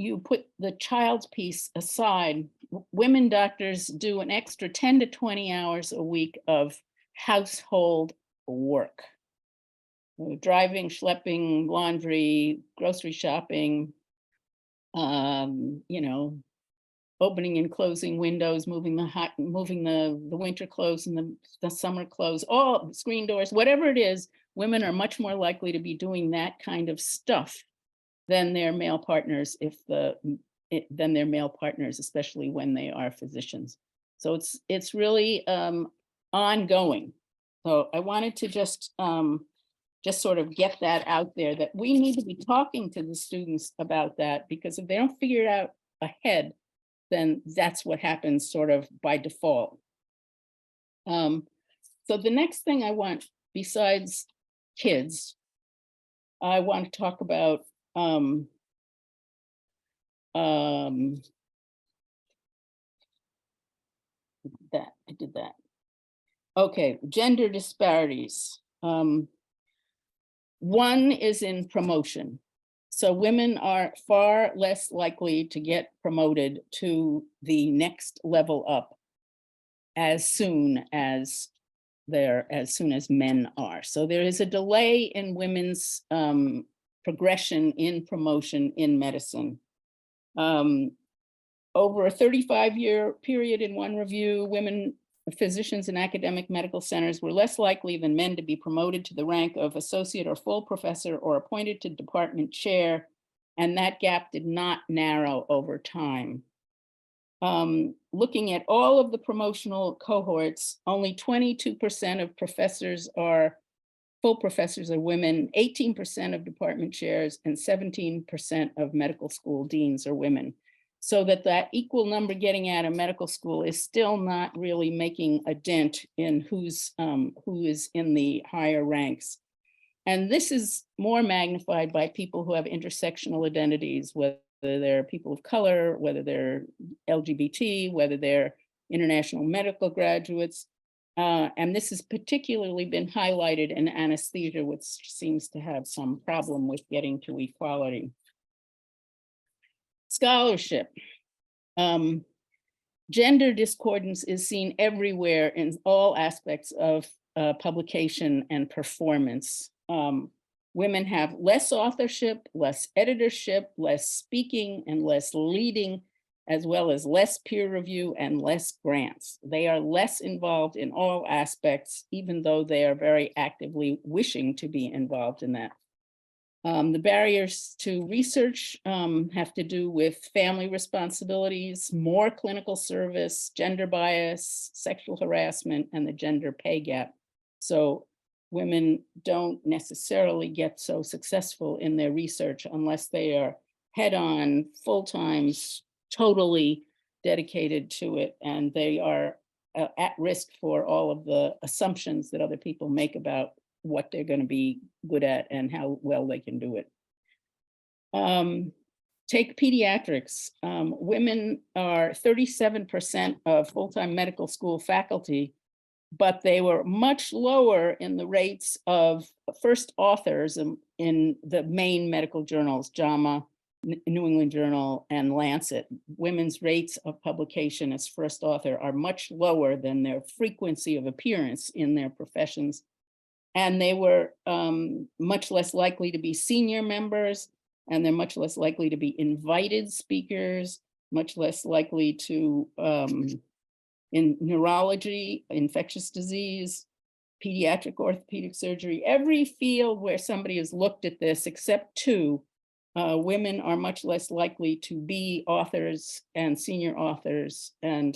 you put the child's piece aside, women doctors do an extra 10 to 20 hours a week of household work. Driving, schlepping, laundry, grocery shopping, you know, opening and closing windows, moving the winter clothes and the summer clothes, all screen doors, whatever it is, women are much more likely to be doing that kind of stuff than their male partners, especially when they are physicians. So it's really ongoing. So I wanted to just sort of get that out there, that we need to be talking to the students about that, because if they don't figure it out ahead, then that's what happens sort of by default. So the next thing I want, besides kids, I want to talk about I did that. Okay, gender disparities. One is in promotion. So women are far less likely to get promoted to the next level up as soon as men are. So there is a delay in women's progression in promotion in medicine. Over a 35-year period, in one review, women physicians in academic medical centers were less likely than men to be promoted to the rank of associate or full professor or appointed to department chair, and that gap did not narrow over time. Looking at all of the promotional cohorts, only 22% of full professors are women, 18% of department chairs, and 17% of medical school deans are women. So that equal number getting out of medical school is still not really making a dent in who is in the higher ranks. And this is more magnified by people who have intersectional identities, whether they're people of color, whether they're LGBT, whether they're international medical graduates. And this has particularly been highlighted in anesthesia, which seems to have some problem with getting to equality. Scholarship. Gender discordance is seen everywhere in all aspects of publication and performance. Women have less authorship, less editorship, less speaking, and less leading, as well as less peer review and less grants. They are less involved in all aspects, even though they are very actively wishing to be involved in that. The barriers to research have to do with family responsibilities, more clinical service, gender bias, sexual harassment, and the gender pay gap. So women don't necessarily get so successful in their research unless they are head-on, full-time, totally dedicated to it, and they are at risk for all of the assumptions that other people make about what they're going to be good at and how well they can do it. Take pediatrics. Women are 37% of full-time medical school faculty, but they were much lower in the rates of first authors in the main medical journals, JAMA, New England Journal, and Lancet. Women's rates of publication as first author are much lower than their frequency of appearance in their professions. And they were much less likely to be senior members, and they're much less likely to be invited speakers, much less likely to, in neurology, infectious disease, pediatric orthopedic surgery, every field where somebody has looked at this, except two, women are much less likely to be authors and senior authors and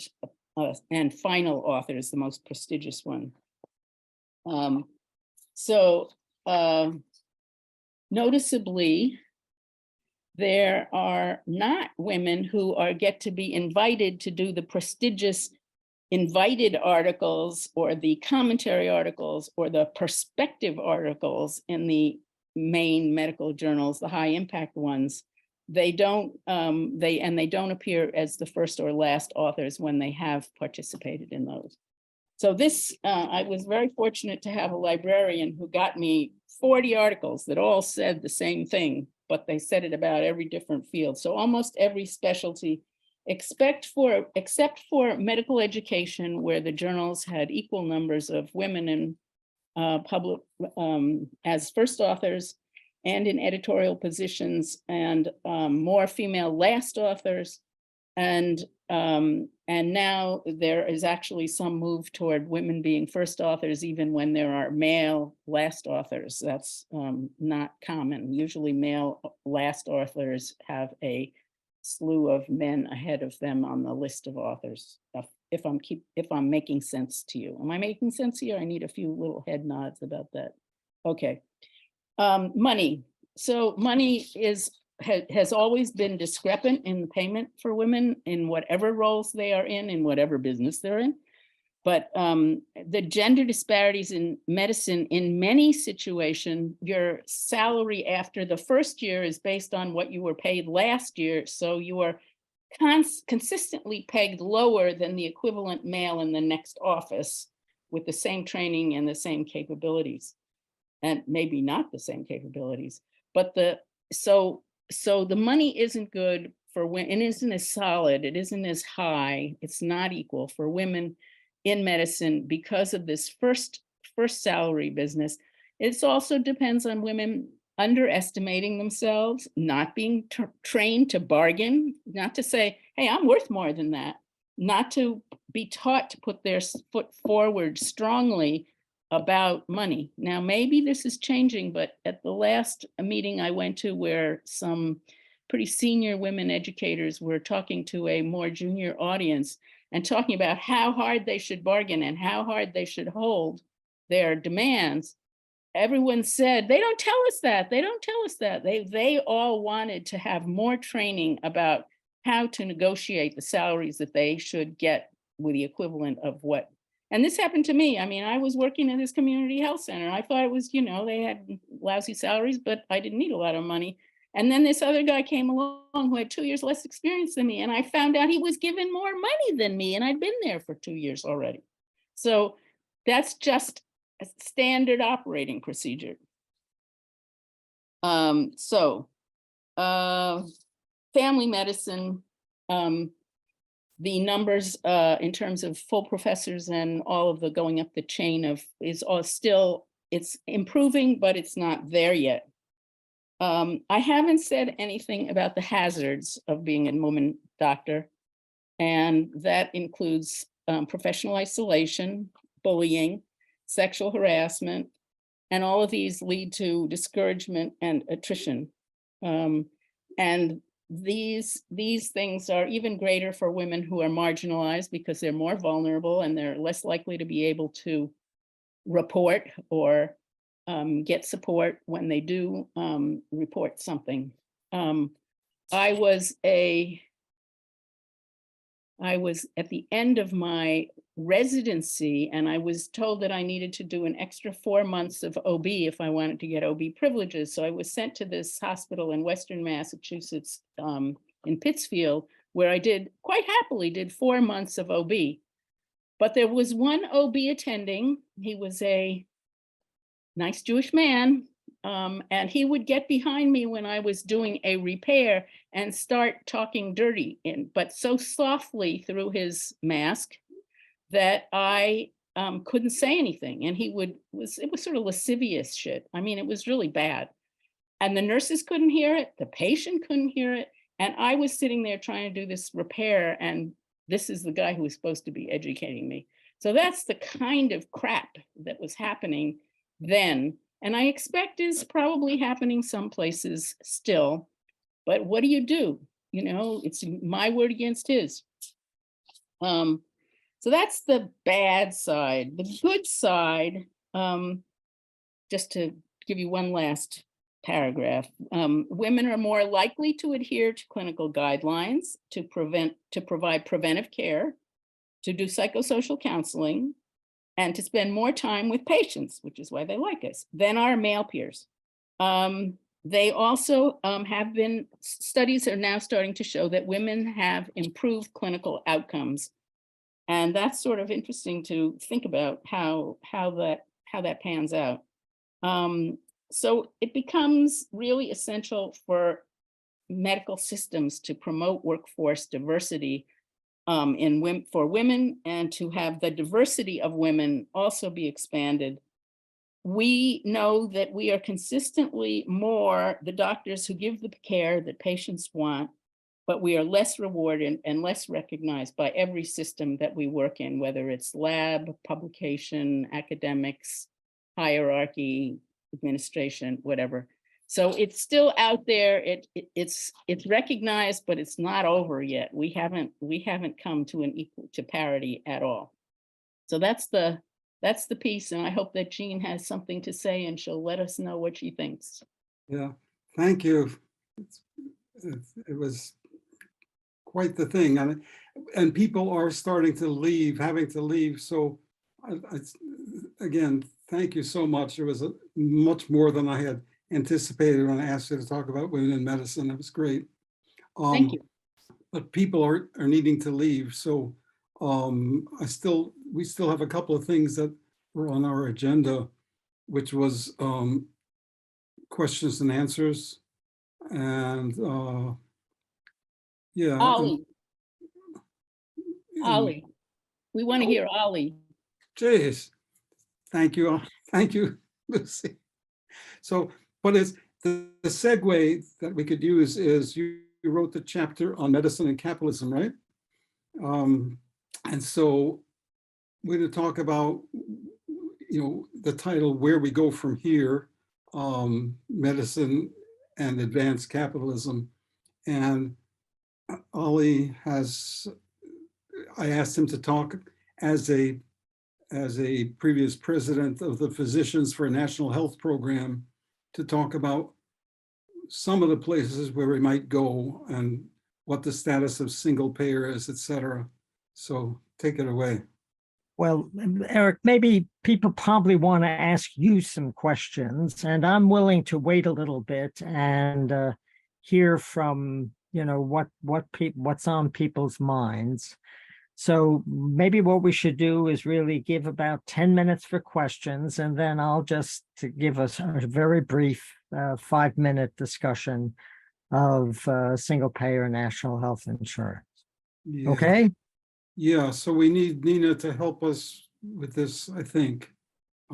final authors, the most prestigious one. So noticeably, there are not women who get to be invited to do the prestigious invited articles or the commentary articles or the perspective articles in the main medical journals, the high impact ones. They don't appear as the first or last authors when they have participated in those. So this, I was very fortunate to have a librarian who got me 40 articles that all said the same thing, but they said it about every different field. So almost every specialty, except for medical education, where the journals had equal numbers of women in public as first authors and in editorial positions, and more female last authors. And now there is actually some move toward women being first authors, even when there are male last authors. That's not common. Usually male last authors have a slew of men ahead of them on the list of authors. If I'm making sense to you. Am I making sense here? I need a few little head nods about that. Okay. Money. So money has always been discrepant in the payment for women in whatever roles they are in whatever business they're in. But the gender disparities in medicine, in many situations, your salary after the first year is based on what you were paid last year. So you are consistently pegged lower than the equivalent male in the next office with the same training and the same capabilities, and maybe not the same capabilities. But so the money isn't good for women, it isn't as solid, it isn't as high, it's not equal for women in medicine because of this first salary business. It also depends on women underestimating themselves, not being trained to bargain, not to say, hey, I'm worth more than that, not to be taught to put their foot forward strongly about money. Now, maybe this is changing, but at the last meeting I went to, where some pretty senior women educators were talking to a more junior audience and talking about how hard they should bargain and how hard they should hold their demands, everyone said, they don't tell us that. They don't tell us that. They all wanted to have more training about how to negotiate the salaries that they should get with the equivalent of what. And this happened to me. I mean, I was working in this community health center. I thought it was, they had lousy salaries, but I didn't need a lot of money. And then this other guy came along who had 2 years less experience than me. And I found out he was given more money than me. And I'd been there for 2 years already. So that's just a standard operating procedure. Family medicine, the numbers in terms of full professors and all of the going up the chain is all still, it's improving, but it's not there yet. I haven't said anything about the hazards of being a woman doctor, and that includes professional isolation, bullying, sexual harassment, and all of these lead to discouragement and attrition. And these things are even greater for women who are marginalized because they're more vulnerable and they're less likely to be able to report or get support when they do report something. I was at the end of my residency, and I was told that I needed to do an extra 4 months of OB if I wanted to get OB privileges. So I was sent to this hospital in Western Massachusetts in Pittsfield, where I quite happily did 4 months of OB. But there was one OB attending. He was a nice Jewish man. And he would get behind me when I was doing a repair and start talking dirty, but so softly through his mask that I couldn't say anything. And it was sort of lascivious shit. I mean, it was really bad. And the nurses couldn't hear it. The patient couldn't hear it. And I was sitting there trying to do this repair. And this is the guy who was supposed to be educating me. So that's the kind of crap that was happening then. And I expect is probably happening some places still, but what do you do? It's my word against his. So that's the bad side. The good side, just to give you one last paragraph, women are more likely to adhere to clinical guidelines, to provide preventive care, to do psychosocial counseling, and to spend more time with patients, which is why they like us, than our male peers. They also studies are now starting to show that women have improved clinical outcomes And that's sort of interesting to think about how that pans out. So it becomes really essential for medical systems to promote workforce diversity for women, and to have the diversity of women also be expanded. We know that we are consistently more the doctors who give the care that patients want, but we are less rewarded and less recognized by every system that we work in, whether it's lab, publication, academics, hierarchy, administration, whatever. So it's still out there. It's recognized, but it's not over yet. We haven't come to to parity at all. So that's the piece, and I hope that Jean has something to say, and she'll let us know what she thinks. Yeah, thank you. It was quite the thing, and people are starting to leave, having to leave. So again, thank you so much. It was much more than I had anticipated when I asked you to talk about women in medicine. It was great. Thank you. But people are needing to leave. So we still have a couple of things that were on our agenda, which was questions and answers. And yeah. Ollie, we want to hear Ollie. Jeez, thank you. Thank you, Lucy. So, but it's the segue that we could use is you wrote the chapter on medicine and capitalism, right? And so we're going to talk about, the title, Where We Go From Here, Medicine and Advanced Capitalism. And Ollie I asked him to talk as a previous president of the Physicians for a National Health Program, to talk about some of the places where we might go and what the status of single payer is, et cetera. So take it away. Well, Eric, maybe people probably want to ask you some questions, and I'm willing to wait a little bit and hear from, what's on people's minds. So maybe what we should do is really give about 10 minutes for questions, and then I'll just give us a very brief 5-minute discussion of single payer national health insurance. Yeah. Okay? Yeah, so we need Nina to help us with this, I think.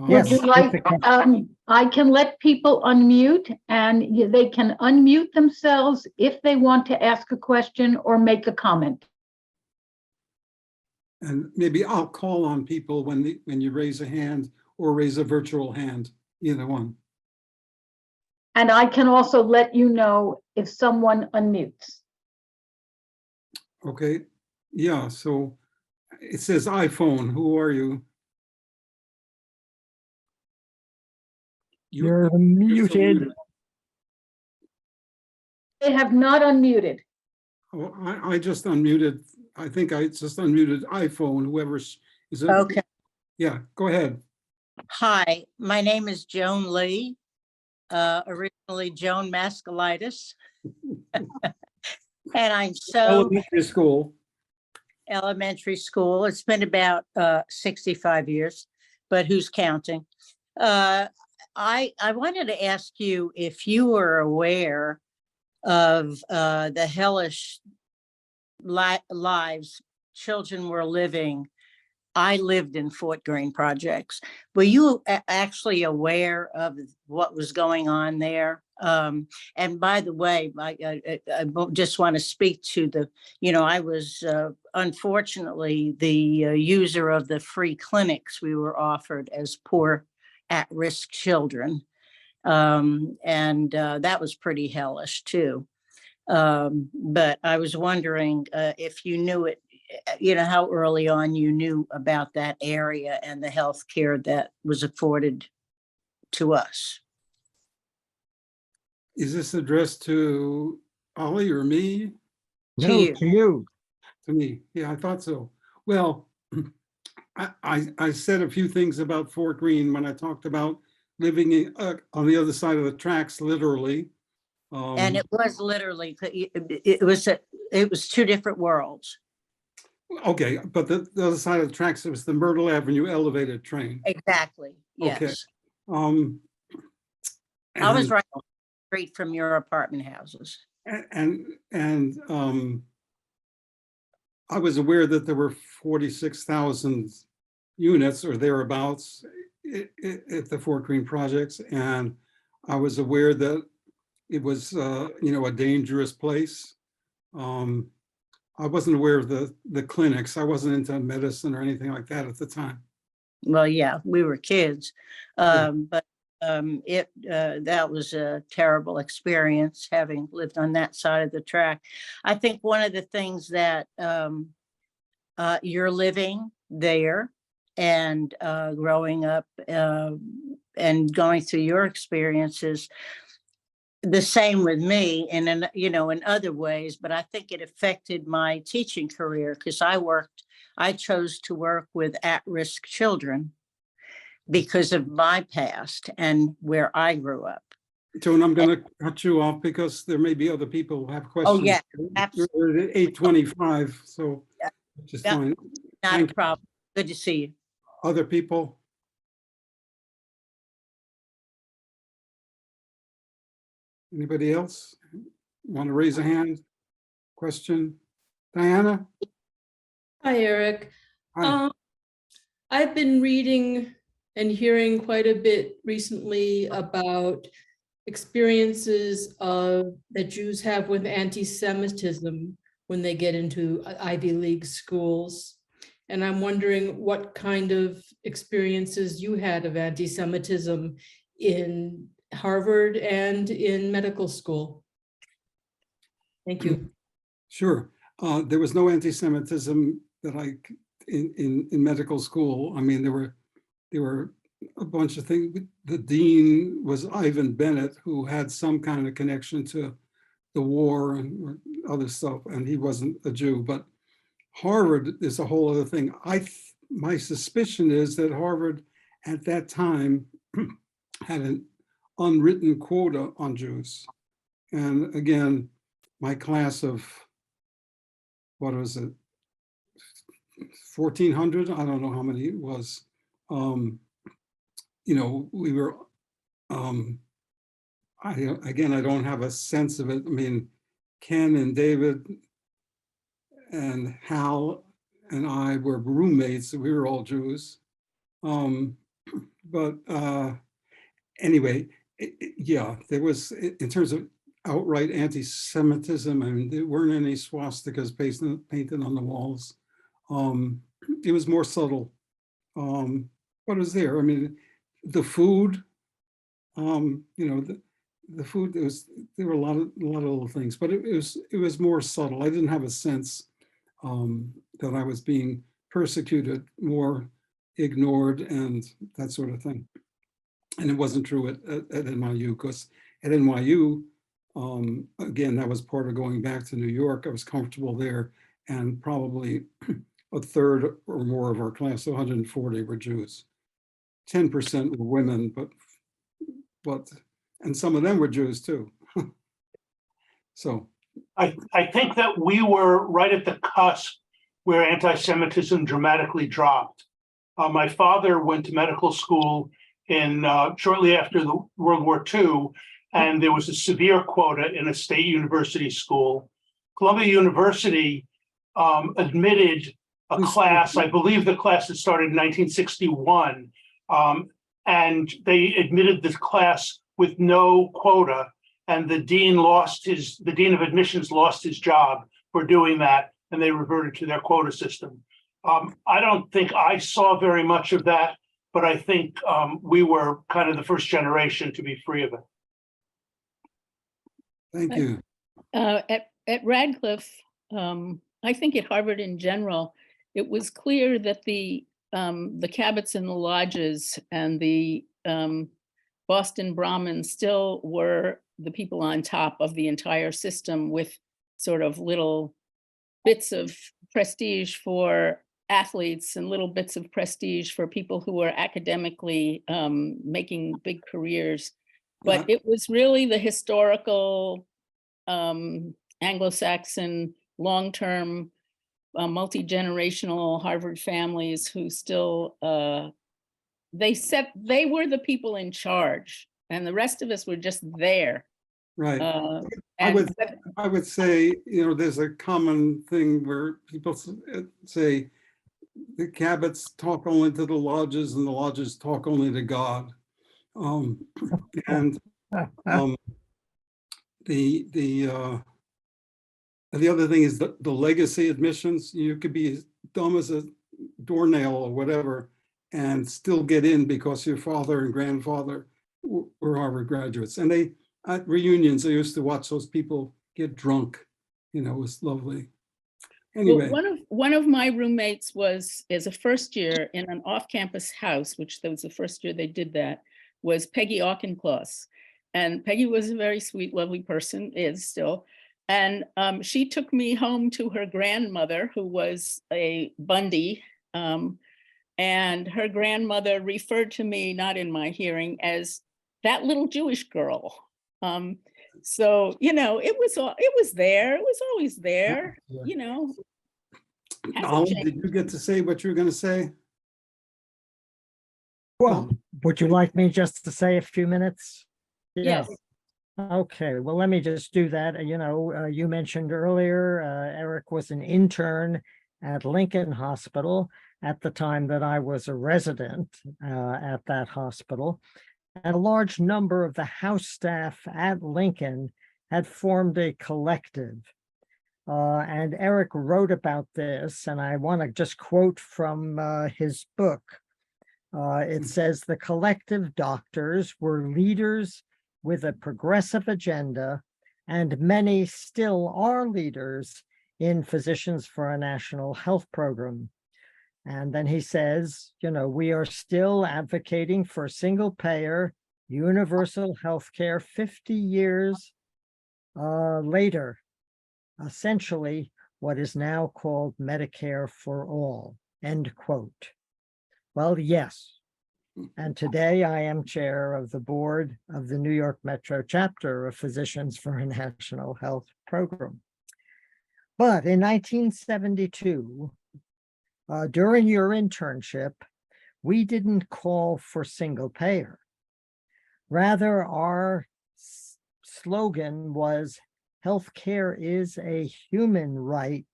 Yes. Would you like, I can let people unmute, and they can unmute themselves if they want to ask a question or make a comment. And maybe I'll call on people when you raise a hand or raise a virtual hand, either one. And I can also let you know if someone unmutes. Okay, yeah, so it says iPhone. Who are you? You're muted. They have not unmuted. Oh, I just unmuted. I think I just unmuted iPhone, whoever's is it. Okay. Yeah, go ahead. Hi, my name is Joan Lee, originally Joan Mascalitis. And I'm Elementary school. Elementary school. It's been about 65 years, but who's counting? I wanted to ask you if you were aware of the hellish lives children were living. I lived in Fort Greene projects. Were you actually aware of what was going on there? And by the way, I just want to speak to I was unfortunately the user of the free clinics we were offered as poor at-risk children. And that was pretty hellish too. But I was wondering if you knew it, how early on you knew about that area and the health care that was afforded to us. Is this addressed to Ollie or me? No, to you. To me, yeah, I thought so. Well, I said a few things about Fort Greene when I talked about living on the other side of the tracks, literally. And it was literally, it was two different worlds. Okay, but the other side of the tracks, it was the Myrtle Avenue elevated train. Exactly, Okay. yes. Um, I was and- right on the street from your apartment houses. And I was aware that there were 46,000 units or thereabouts at the Fort Greene projects, and I was aware that it was, a dangerous place. I wasn't aware of the clinics. I wasn't into medicine or anything like that at the time. Well, yeah, we were kids. Yeah. But that was a terrible experience, having lived on that side of the track. I think one of the things that you're living there and growing up and going through your experiences, the same with me and in other ways, but I think it affected my teaching career because I chose to work with at-risk children because of my past and where I grew up. Joan, I'm going to cut you off because there may be other people who have questions. Oh, yeah, absolutely. We're at 8:25, so just Yeah. fine. Not Thank a problem. Good to see you. Other people? Anybody else want to raise a hand? Question? Diana? Hi, Eric. Hi. I've been reading and hearing quite a bit recently about experiences that Jews have with anti-Semitism when they get into Ivy League schools. And I'm wondering what kind of experiences you had of anti-Semitism in Harvard and in medical school. Thank you. Sure. There was no anti-Semitism that in medical school. I mean, there were a bunch of things. The dean was Ivan Bennett, who had some kind of connection to the war and other stuff, and he wasn't a Jew. But Harvard is a whole other thing. My suspicion is that Harvard at that time had an unwritten quota on Jews. And again, my class of, what was it, 1,400? I don't know how many it was. We were, I don't have a sense of it. I mean, Ken and David and Hal and I were roommates. We were all Jews. But anyway, yeah, there was, in terms of outright anti-Semitism, I mean, there weren't any swastikas painted on the walls. It was more subtle. What was there? I mean, the food, the food, there were a lot of little things, but it was more subtle. I didn't have a sense that I was being persecuted, more ignored, and that sort of thing. And it wasn't true at NYU, because at NYU, again, that was part of going back to New York. I was comfortable there, and probably a third or more of our class, so 140 were Jews. 10% were women, and some of them were Jews too. So I think that we were right at the cusp where anti-Semitism dramatically dropped. My father went to medical school in shortly after the World War II, and there was a severe quota in a state university school. Columbia University admitted a class, I believe the class had started in 1961, and they admitted this class with no quota, and the dean of admissions lost his job for doing that, and they reverted to their quota system. I don't think I saw very much of that, but I think we were kind of the first generation to be free of it. thank you. At Radcliffe, I think at Harvard in general, it was clear that the Cabots and the lodges and the Boston Brahmins still were the people on top of the entire system, with sort of little bits of prestige for athletes and little bits of prestige for people who were academically making big careers. But it was really the historical Anglo-Saxon long-term multi-generational Harvard families who still, they were the people in charge, and the rest of us were just there. Right. Uh, I and would I would say, you know, there's a common thing where people say the Cabots talk only to the lodges and the lodges talk only to God. And the other thing is the legacy admissions. You could be as dumb as a doornail or whatever and still get in because your father and grandfather were Harvard graduates. And they, at reunions, I used to watch those people get drunk. You know, it was lovely. Anyway. Well, one of my roommates is a first year in an off-campus house, which that was the first year they did that, was Peggy Auchincloss. And Peggy was a very sweet, lovely person, is still. And she took me home to her grandmother, who was a Bundy. And her grandmother referred to me, not in my hearing, as that little Jewish girl. So, you know, it was there. It was always there, Yeah. you know. Did you get to say what you were going to say? Well, would you like me just to say a few minutes? Yes. Okay, well, let me just do that. You know, you mentioned earlier, Eric was an intern at Lincoln Hospital at the time that I was a resident at that hospital. And a large number of the house staff at Lincoln had formed a collective. And Eric wrote about this, and I want to just quote from his book. It says, the collective doctors were leaders with a progressive agenda, and many still are leaders in Physicians for a National Health Program. And then he says, you know, we are still advocating for single payer, universal health care 50 years later, essentially what is now called Medicare for all, end quote. Well, yes. And today I am chair of the board of the New York Metro chapter of Physicians for a National Health Program. But in 1972, during your internship, we didn't call for single payer. Rather, our slogan was, healthcare is a human right,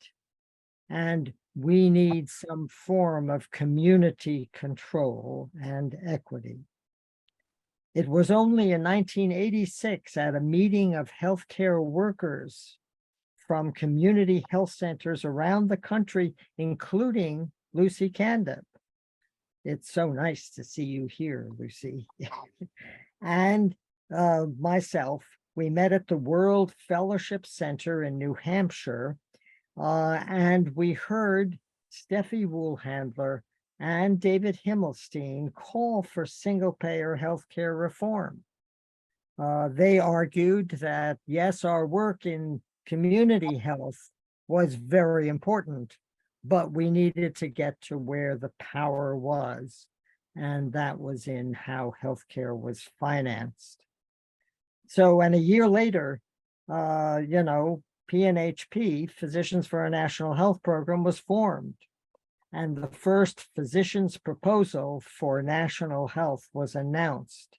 and we need some form of community control and equity. It was only in 1986 at a meeting of healthcare workers from community health centers around the country, including Lucy Candip. It's so nice to see you here, Lucy. And myself, we met at the World Fellowship Center in New Hampshire, and we heard Steffi Woolhandler and David Himmelstein call for single-payer healthcare reform. They argued that, yes, our work in community health was very important, but we needed to get to where the power was, and that was in how healthcare was financed. So, and a year later, you know, PNHP, Physicians for a National Health Program, was formed. And the first physician's proposal for national health was announced.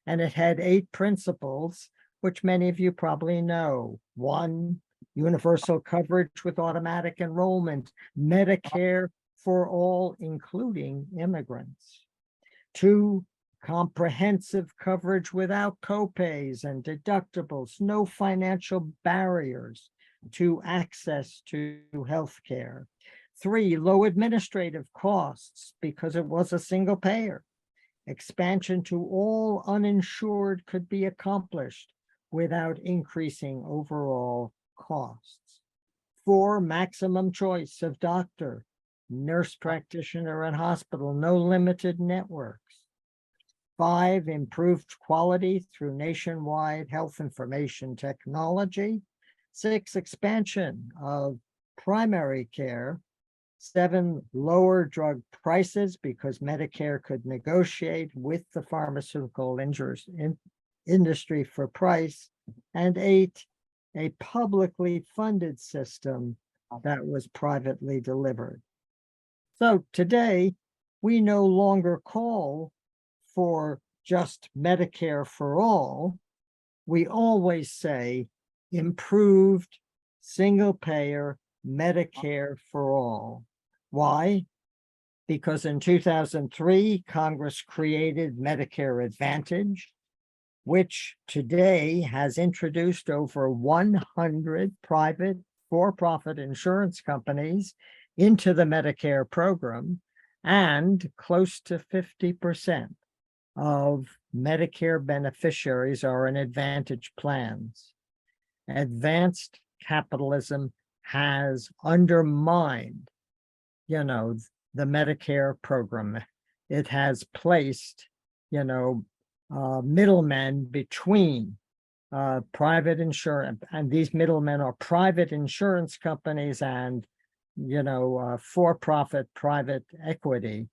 And it had 8 principles, which many of you probably know. 1, universal coverage with automatic enrollment, Medicare for all, including immigrants. 2, comprehensive coverage without copays and deductibles, no financial barriers to access to health care. 3, low administrative costs because it was a single payer. Expansion to all uninsured could be accomplished without increasing overall costs. 4, maximum choice of doctor, nurse practitioner, and hospital, no limited networks. 5, improved quality through nationwide health information technology. 6, expansion of primary care. 7, lower drug prices because Medicare could negotiate with the pharmaceutical industry for price. And 8, a publicly funded system that was privately delivered. So today, we no longer call for just Medicare for all. We always say improved single-payer Medicare for all. Why? Because in 2003, Congress created Medicare Advantage, which today has introduced over 100 private for-profit insurance companies into the Medicare program, and close to 50% of Medicare beneficiaries are in Advantage plans. Advanced capitalism has undermined, the Medicare program. It has placed, middlemen between private insurance, and these middlemen are private insurance companies and, for-profit private equity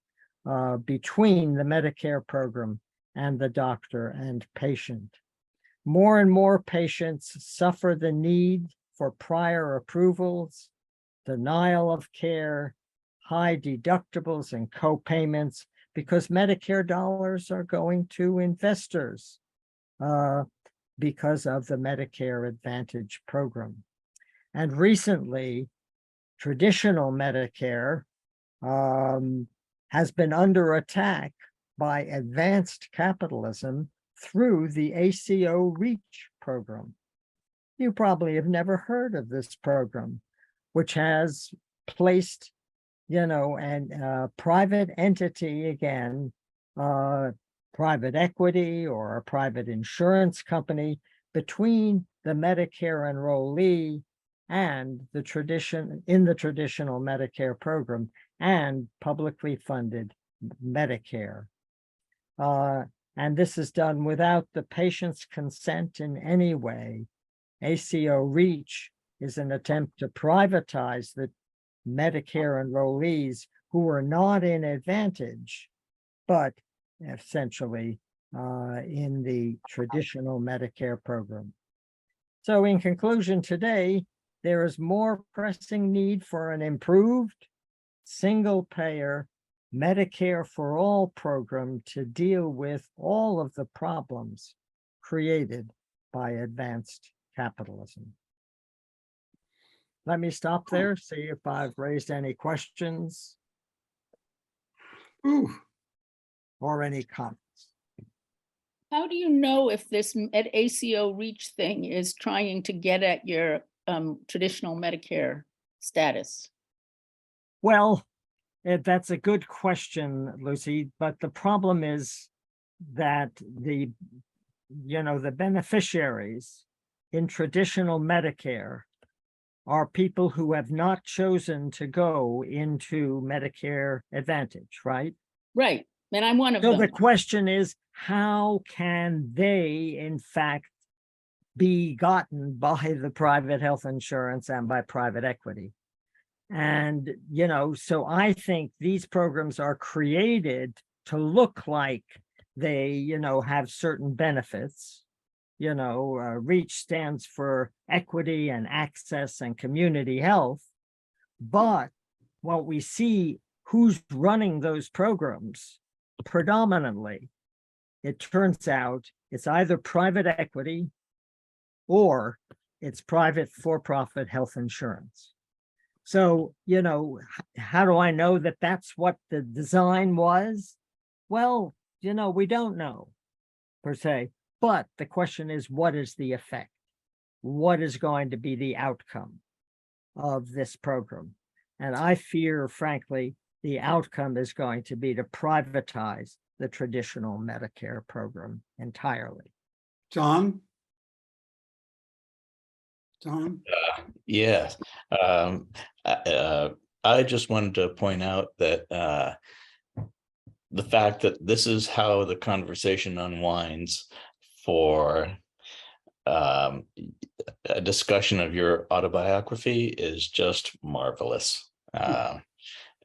between the Medicare program and the doctor and patient. More and more patients suffer the need for prior approvals, denial of care, high deductibles and co-payments, because Medicare dollars are going to investors because of the Medicare Advantage program. And recently, traditional Medicare has been under attack by advanced capitalism through the ACO REACH program. You probably have never heard of this program, which has placed, a private entity, again, private equity or a private insurance company between the Medicare enrollee and the traditional Medicare program and publicly funded Medicare. And this is done without the patient's consent in any way. ACO REACH is an attempt to privatize the Medicare enrollees who are not in Advantage, but essentially in the traditional Medicare program. So in conclusion, today, there is more pressing need for an improved single-payer Medicare for all program to deal with all of the problems created by advanced capitalism. Let me stop there, see if I've raised any questions or any comments. How do you know if this ACO REACH thing is trying to get at your traditional Medicare status? Well, that's a good question, Lucy, but the problem is that the beneficiaries in traditional Medicare are people who have not chosen to go into Medicare Advantage, right? Right, and I'm one of So them. the question is, how can they, in fact, be gotten by the private health insurance and by private equity? And, so I think these programs are created to look like they, have certain benefits. REACH stands for equity and access and community health. But what we see, who's running those programs predominantly, it turns out it's either private equity or it's private for-profit health insurance. So, how do I know that that's what the design was? Well, we don't know per se, but the question is, what is the effect? What is going to be the outcome of this program? And I fear, frankly, the outcome is going to be to privatize the traditional Medicare program entirely. John? Yes. I just wanted to point out that the fact that this is how the conversation unwinds for a discussion of your autobiography is just marvelous.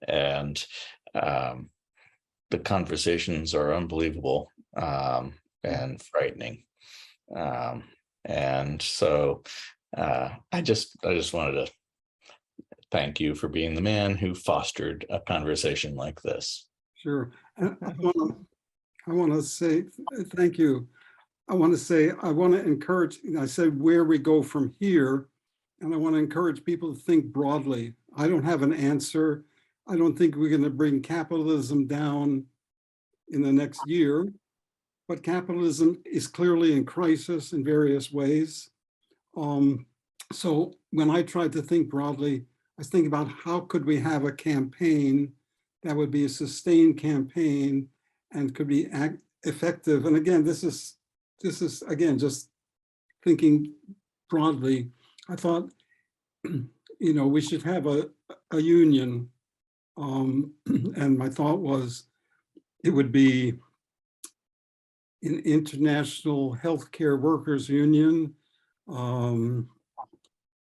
And the conversations are unbelievable and frightening. And so I just wanted to thank you for being the man who fostered a conversation like this. Sure. And I want to say thank you. I want to say, I want to encourage, I said where we go from here, and I want to encourage people to think broadly. I don't have an answer. I don't think we're going to bring capitalism down in the next year, but capitalism is clearly in crisis in various ways. So when I tried to think broadly, I was thinking about how could we have a campaign that would be a sustained campaign and could be effective. And again, this is again, just thinking broadly. I thought, we should have a union. And my thought was, it would be an International Healthcare Workers Union.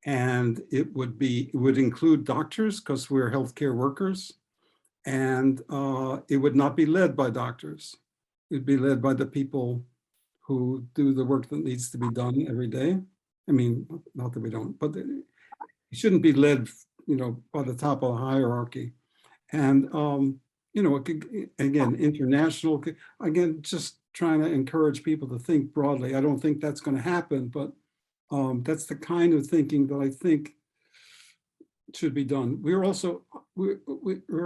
And it would include doctors because we're healthcare workers. And it would not be led by doctors. It'd be led by the people who do the work that needs to be done every day. I mean, not that we don't, but it shouldn't be led, by the top of the hierarchy. And, it could, again, international, again, just trying to encourage people to think broadly. I don't think that's going to happen, but that's the kind of thinking that I think should be done. We're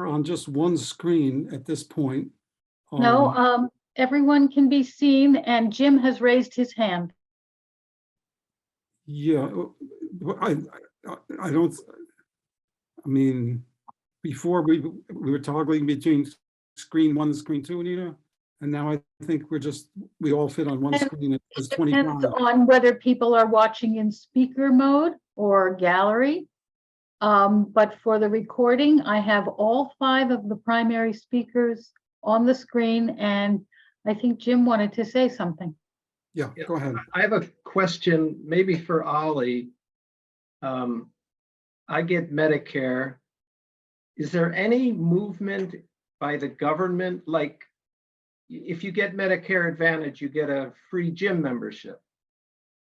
on just one screen at this point. No, everyone can be seen, and Jim has raised his hand. Yeah, I don't, I mean, before we were toggling between screen 1 and screen 2, Anita, and now I think we all fit on one screen. It's 25. Depends on whether people are watching in speaker mode or gallery. But for the recording, I have all 5 of the primary speakers on the screen, and I think Jim wanted to say something. Yeah, go ahead. I have a question, maybe for Ollie. I get Medicare. Is there any movement by the government? Like, if you get Medicare Advantage, you get a free gym membership.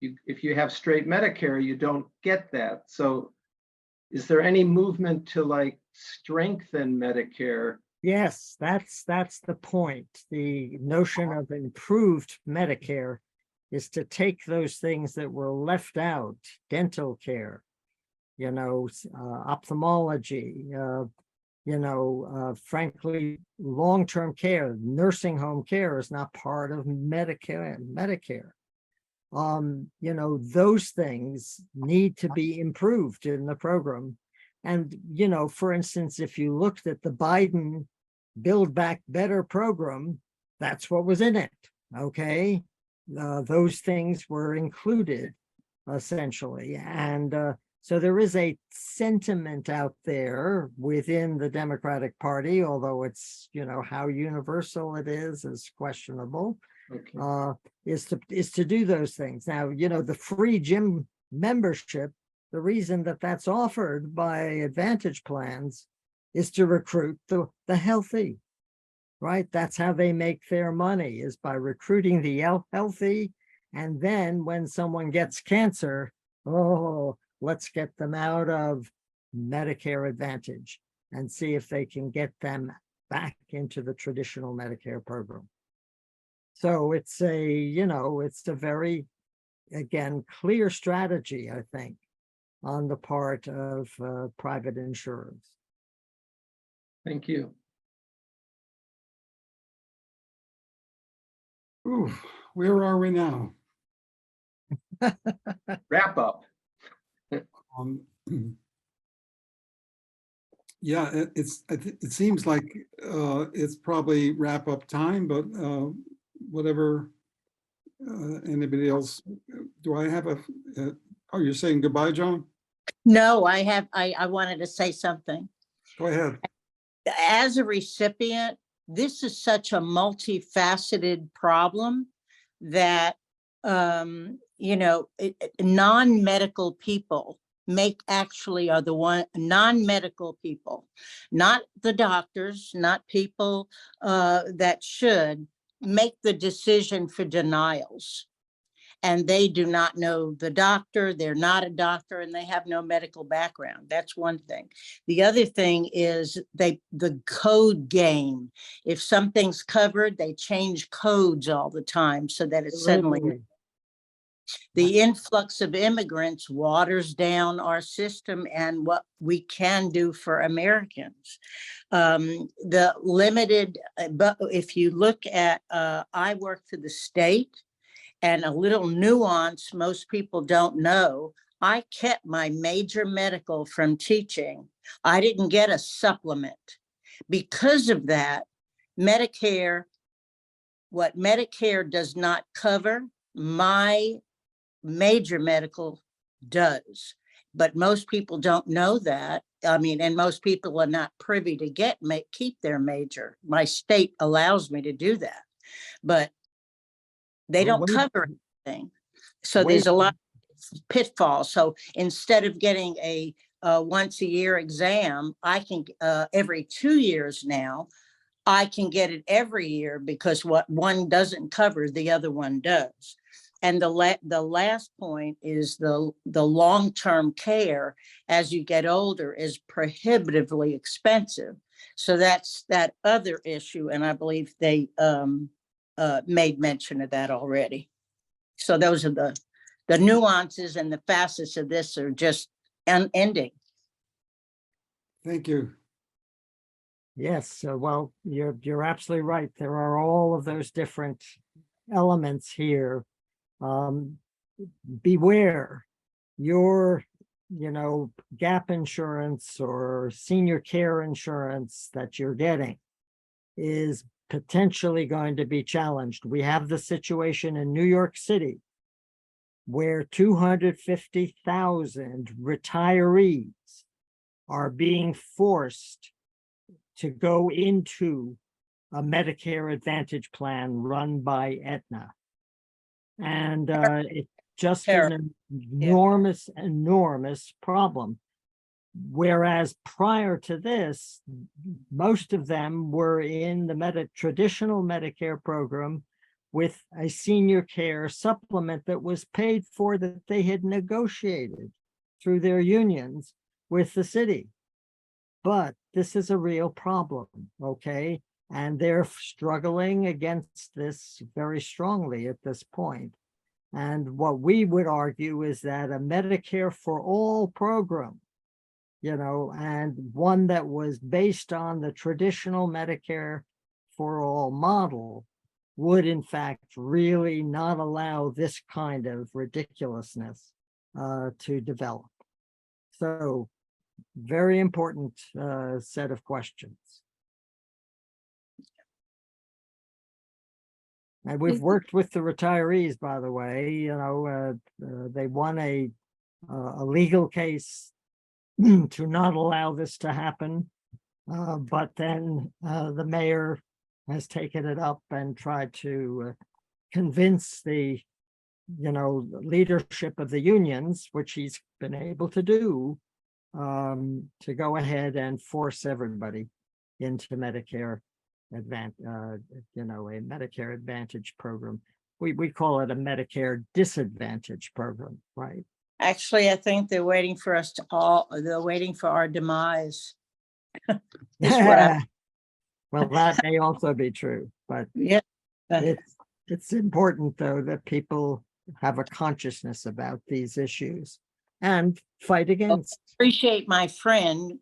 If you have straight Medicare, you don't get that. So is there any movement to like strengthen Medicare? Yes, that's the point. The notion of improved Medicare is to take those things that were left out, dental care, ophthalmology, frankly, long-term care, nursing home care is not part of Medicare. Those things need to be improved in the program. And, for instance, if you looked at the Biden Build Back Better program, that's what was in it, okay? Those things were included, essentially. And so there is a sentiment out there within the Democratic Party, although it's, how universal it is questionable, Okay. is to do those things. Now, the free gym membership, the reason that that's offered by Advantage plans is to recruit the healthy, right? That's how they make their money, is by recruiting the healthy. And then when someone gets cancer, let's get them out of Medicare Advantage and see if they can get them back into the traditional Medicare program. So it's it's a very, again, clear strategy, I think, on the part of private insurers. Thank you. Ooh, where are we now? Wrap up. Yeah, it seems like it's probably wrap up time, but whatever. Anybody else? Do I have oh, you're saying goodbye, John? No, I wanted to say something. Go ahead. As a recipient, this is such a multifaceted problem that, non-medical people are the non-medical people, not the doctors, not people that should make the decision for denials. and they do not know the doctor, they're not a doctor, and they have no medical background. That's one thing. The other thing is the code game. If something's covered, they change codes all the time so that it's suddenly. Literally. The influx of immigrants waters down our system and what we can do for Americans. The limited, but if you look at, I work for the state, and a little nuance most people don't know, I kept my major medical from teaching. I didn't get a supplement. Because of that, Medicare, what Medicare does not cover, my major medical does, but most people don't know that. I mean, and most people are not privy to keep their major. My state allows me to do that, but they Well, don't wait- cover anything. So there's a lot of pitfalls. So instead of getting a once a year exam, I can every 2 years now, I can get it every year because what one doesn't cover, the other one does. And the last point is the long-term care as you get older is prohibitively expensive. So that's that other issue. And I believe they made mention of that already. So those are the nuances and the facets of this are just unending. Thank you. Yes, well, you're absolutely right. There are all of those different elements here. Beware your, gap insurance or senior care insurance that you're getting is potentially going to be challenged. We have the situation in New York City where 250,000 retirees are being forced to go into a Medicare Advantage plan run by Aetna. And it's just an enormous, enormous problem. Whereas prior to this, most of them were in the traditional Medicare program with a senior care supplement that was paid for, that they had negotiated through their unions with the city. But this is a real problem, okay? And they're struggling against this very strongly at this point. And what we would argue is that a Medicare for all program, and one that was based on the traditional Medicare for all model would in fact really not allow this kind of ridiculousness to develop. So very important set of questions. And we've worked with the retirees, by the way. They won a legal case to not allow this to happen. But then the mayor has taken it up and tried to convince the, leadership of the unions, which he's been able to do, to go ahead and force everybody into Medicare a Medicare Advantage program. We call it a Medicare Disadvantage program, right? Actually, I think they're waiting for they're waiting for our demise. Well, that may also be true, but yeah, it's important though that people have a consciousness about these issues and fight against. Appreciate my friend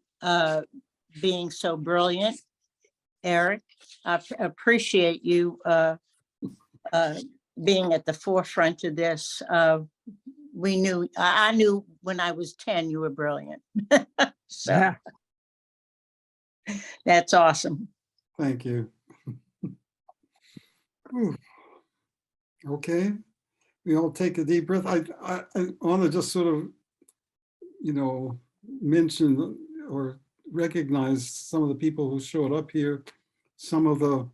being so brilliant, Eric. I appreciate you being at the forefront of this. I knew when I was 10 you were brilliant. So Yeah. That's awesome. Thank you. Okay, we all take a deep breath. I want to just sort of, mention or recognize some of the people who showed up here, some of the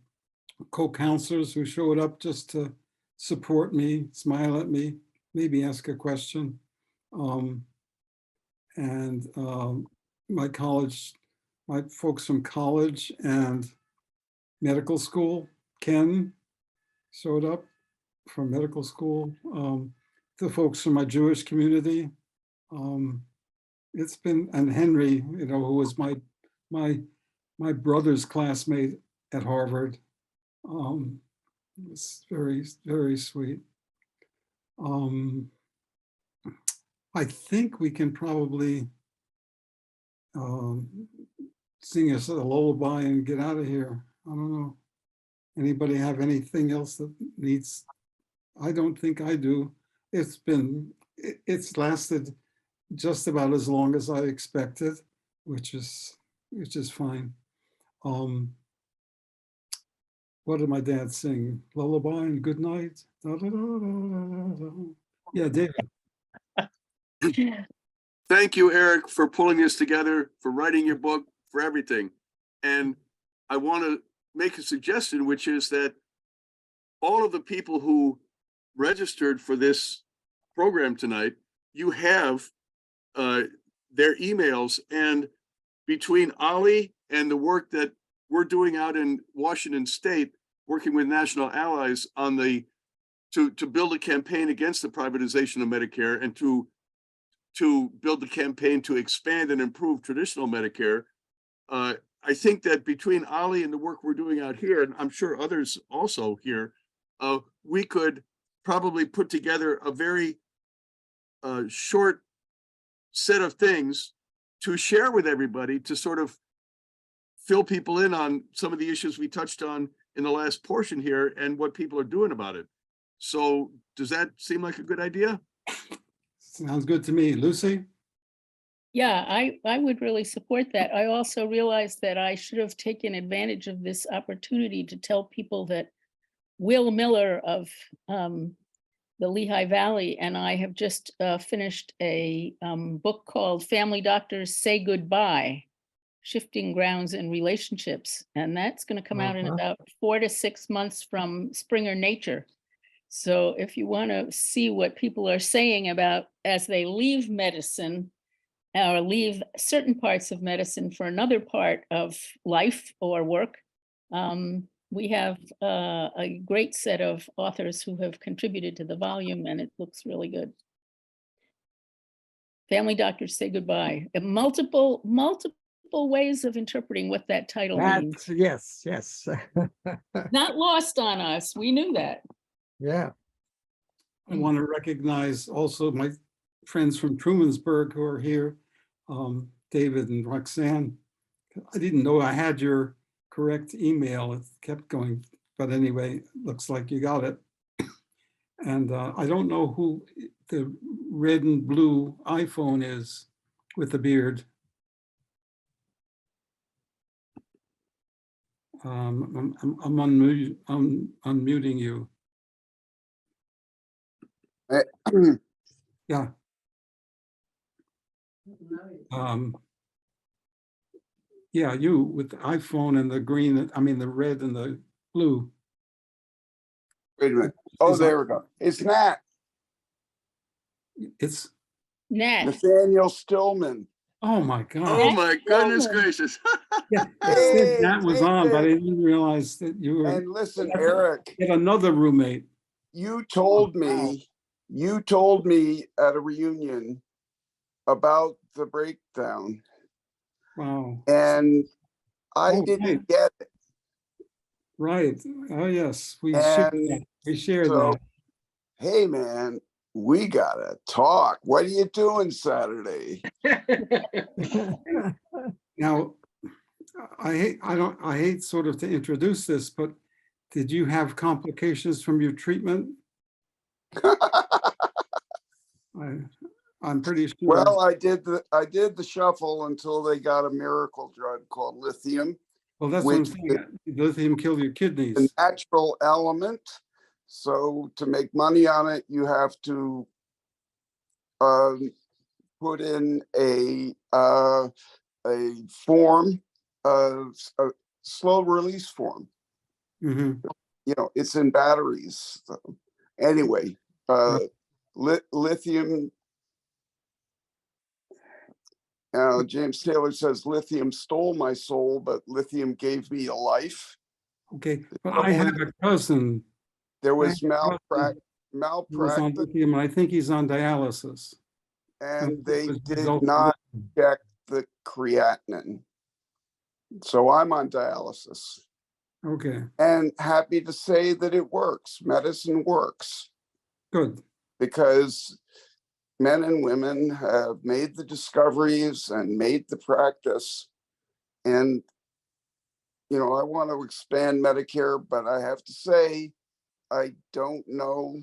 co-counselors who showed up just to support me, smile at me, maybe ask a question. My folks from college and medical school, Ken showed up, from medical school, the folks from my Jewish community. It's been, and Henry, you know, who was my brother's classmate at Harvard. It's very, very sweet. I think we can probably sing us a lullaby and get out of here. I don't know. Anybody have anything else that needs? I don't think I do. It's lasted just about as long as I expected, which is fine. What did my dad sing? Lullaby and good night. Da, da, da, da, da, da. Yeah, David. Thank you, Eric, for pulling this together, for writing your book, for everything. And I want to make a suggestion, which is that all of the people who registered for this program tonight, you have their emails, and between Ollie and the work that we're doing out in Washington State, working with national allies on to build a campaign against the privatization of Medicare and to build the campaign to expand and improve traditional Medicare. I think that between Ollie and the work we're doing out here, and I'm sure others also here, we could probably put together a very short set of things to share with everybody to sort of fill people in on some of the issues we touched on in the last portion here and what people are doing about it. So does that seem like a good idea? Sounds good to me. Lucy? Yeah, I would really support that. I also realized that I should have taken advantage of this opportunity to tell people that Will Miller of the Lehigh Valley and I have just finished a book called Family Doctors Say Goodbye, Shifting Grounds and Relationships. And that's going to come out in about 4 to 6 months from Springer Nature. So if you want to see what people are saying about as they leave medicine or leave certain parts of medicine for another part of life or work, we have a great set of authors who have contributed to the volume, and it looks really good. Family Doctors Say Goodbye. And multiple ways of interpreting what that title means. Yes. Not lost on us. We knew that. Yeah. I want to recognize also my friends from Trumansburg who are here, David and Roxanne. I didn't know I had your correct email. It kept going, but anyway, looks like you got it. And I don't know who the red and blue iPhone is with the beard. I'm unmuting you. Yeah. Yeah, you with the iPhone and the green, I mean the red and the blue. Wait a minute. Oh, there we go. It's Nat. It's Nat. Nathaniel Stillman. Oh my God. Oh my goodness gracious. Yeah, Hey, that was on, but I didn't realize that you were. And listen, Eric, Get another roommate. you told me at a reunion about the breakdown, Wow. and I Oh, didn't right. get it. Right. Oh yes, we And shared so, that. hey man, we gotta talk. What are you doing Saturday? Now, I hate sort of to introduce this, but did you have complications from your treatment? I'm pretty sure. Well, I did the shuffle until they got a miracle drug called lithium. Well, that's what I'm which saying. Lithium killed your a kidneys. natural element. So to make money on it, you have to put in a form, a slow release form. Mhm. You know, it's in batteries. So anyway, lithium. James Taylor says lithium stole my soul, but lithium gave me a life. Okay, but I have a cousin there was He was on malpractice, lithium, and I think he's on dialysis. and they As a did result of not lithium. check the creatinine. So I'm on dialysis, Okay, and happy to say that it works. Medicine works good. because men and women have made the discoveries and made the practice. And, you know, I want to expand Medicare, but I have to say, I don't know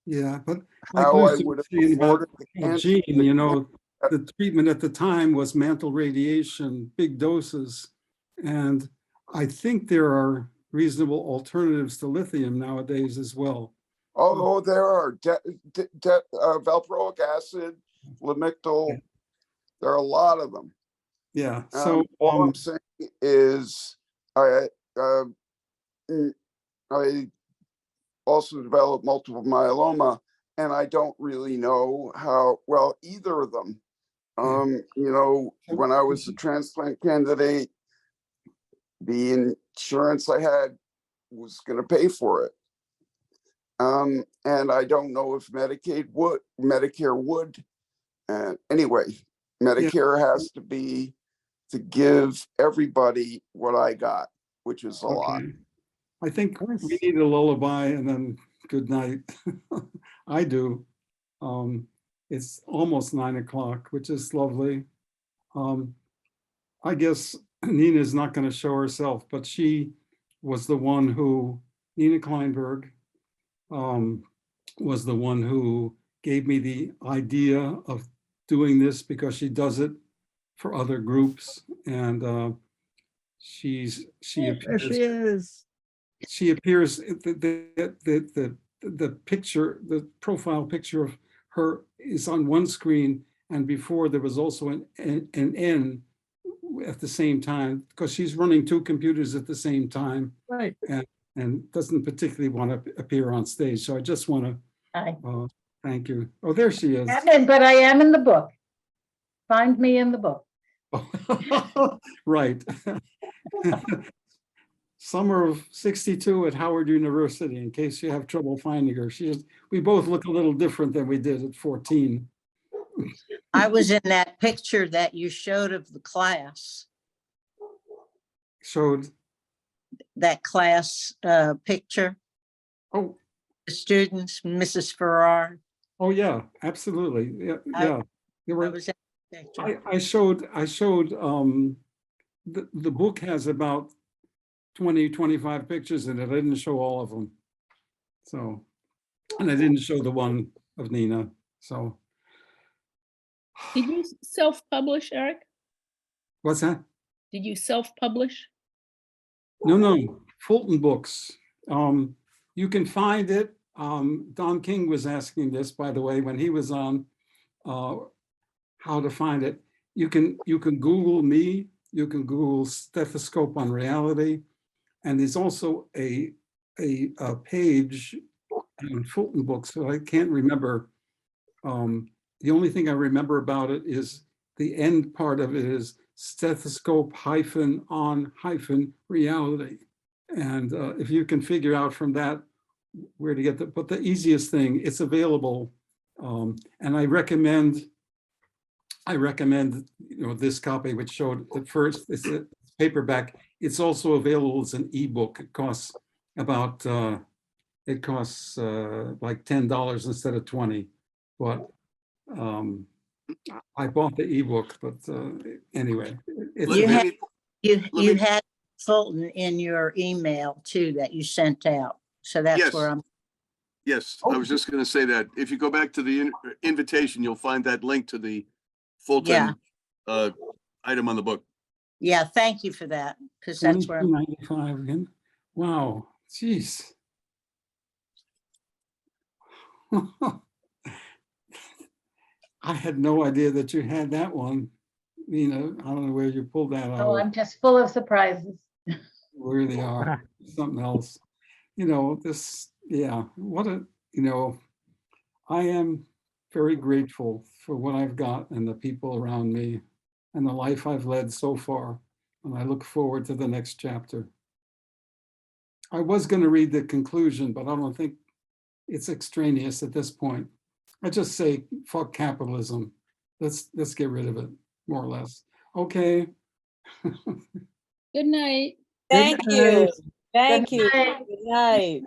Yeah, but like how I Lucy would was have saying about afforded the cancer. Gene, you know, the treatment at the time was mantle radiation, big doses. And I think there are reasonable alternatives to lithium nowadays as well. Oh, there are valproic acid, lamictal. There are a lot of them. Yeah, so All I'm saying is I also developed multiple myeloma, and I don't really know how well either of them. You know, when I was a transplant candidate, the insurance I had was going to pay for it. And I don't know if Medicare would. Anyway, Medicare has to be to give everybody what I got, which is a lot. okay. I think we need a lullaby and then good night. I do. It's almost 9 o'clock, which is lovely. I guess Nina's not going to show herself, but she was the one who, Nina Kleinberg, was the one who gave me the idea of doing this because she does it for other groups. And she There appears. she is. She appears, the picture, the profile picture of her is on one screen, and before there was also an N at the same time, because she's running 2 computers at the same time. Right. And doesn't particularly want to appear on stage. So I just want to Hi. thank you. Oh, there she is. But I am in the book. Find me in the book. Right. Summer of '62 at Howard University, in case you have trouble finding her. We both look a little different than we did at 14. I was in that picture that you showed of the class, Showed, that class picture, oh, the students, Mrs. Farrar. oh yeah, absolutely. Yeah, yeah. There I were, was in that picture. I showed the book has about 20, 25 pictures in it. I didn't show all of them. So, and I didn't show the one of Nina. So, Did you self-publish, Eric? what's that? Did you self-publish? No, Fulton Books. You can find it. Don King was asking this, by the way, when he was on how to find it. You can Google me. You can Google Stethoscope on Reality. And there's also a page on Fulton Books, so I can't remember. The only thing I remember about it is the end part of it is stethoscope on reality. And if you can figure out from that where to get but the easiest thing, it's available. And I recommend, this copy, which showed at first, it's a paperback. It's also available as an ebook. It costs about, like $10 instead of 20. But I bought the ebook, but anyway. You had Fulton in your email too that you sent out. So that's Yes. where I'm. Yes, I was just going to say that. If you go back to the invitation, you'll find that link to the Fulton item on the book. Yeah, thank you for that, because that's where I'm. $22.95 again. Wow, jeez. I had no idea that you had that one. I don't know where you pulled that out. Oh, I'm just full of surprises. Really are something else. I am very grateful for what I've got and the people around me and the life I've led so far. And I look forward to the next chapter. I was going to read the conclusion, but I don't think it's extraneous at this point. I just say, fuck capitalism. Let's get rid of it, more or less. Okay. Good night. Thank you. night. Thank Good you. night. Good night.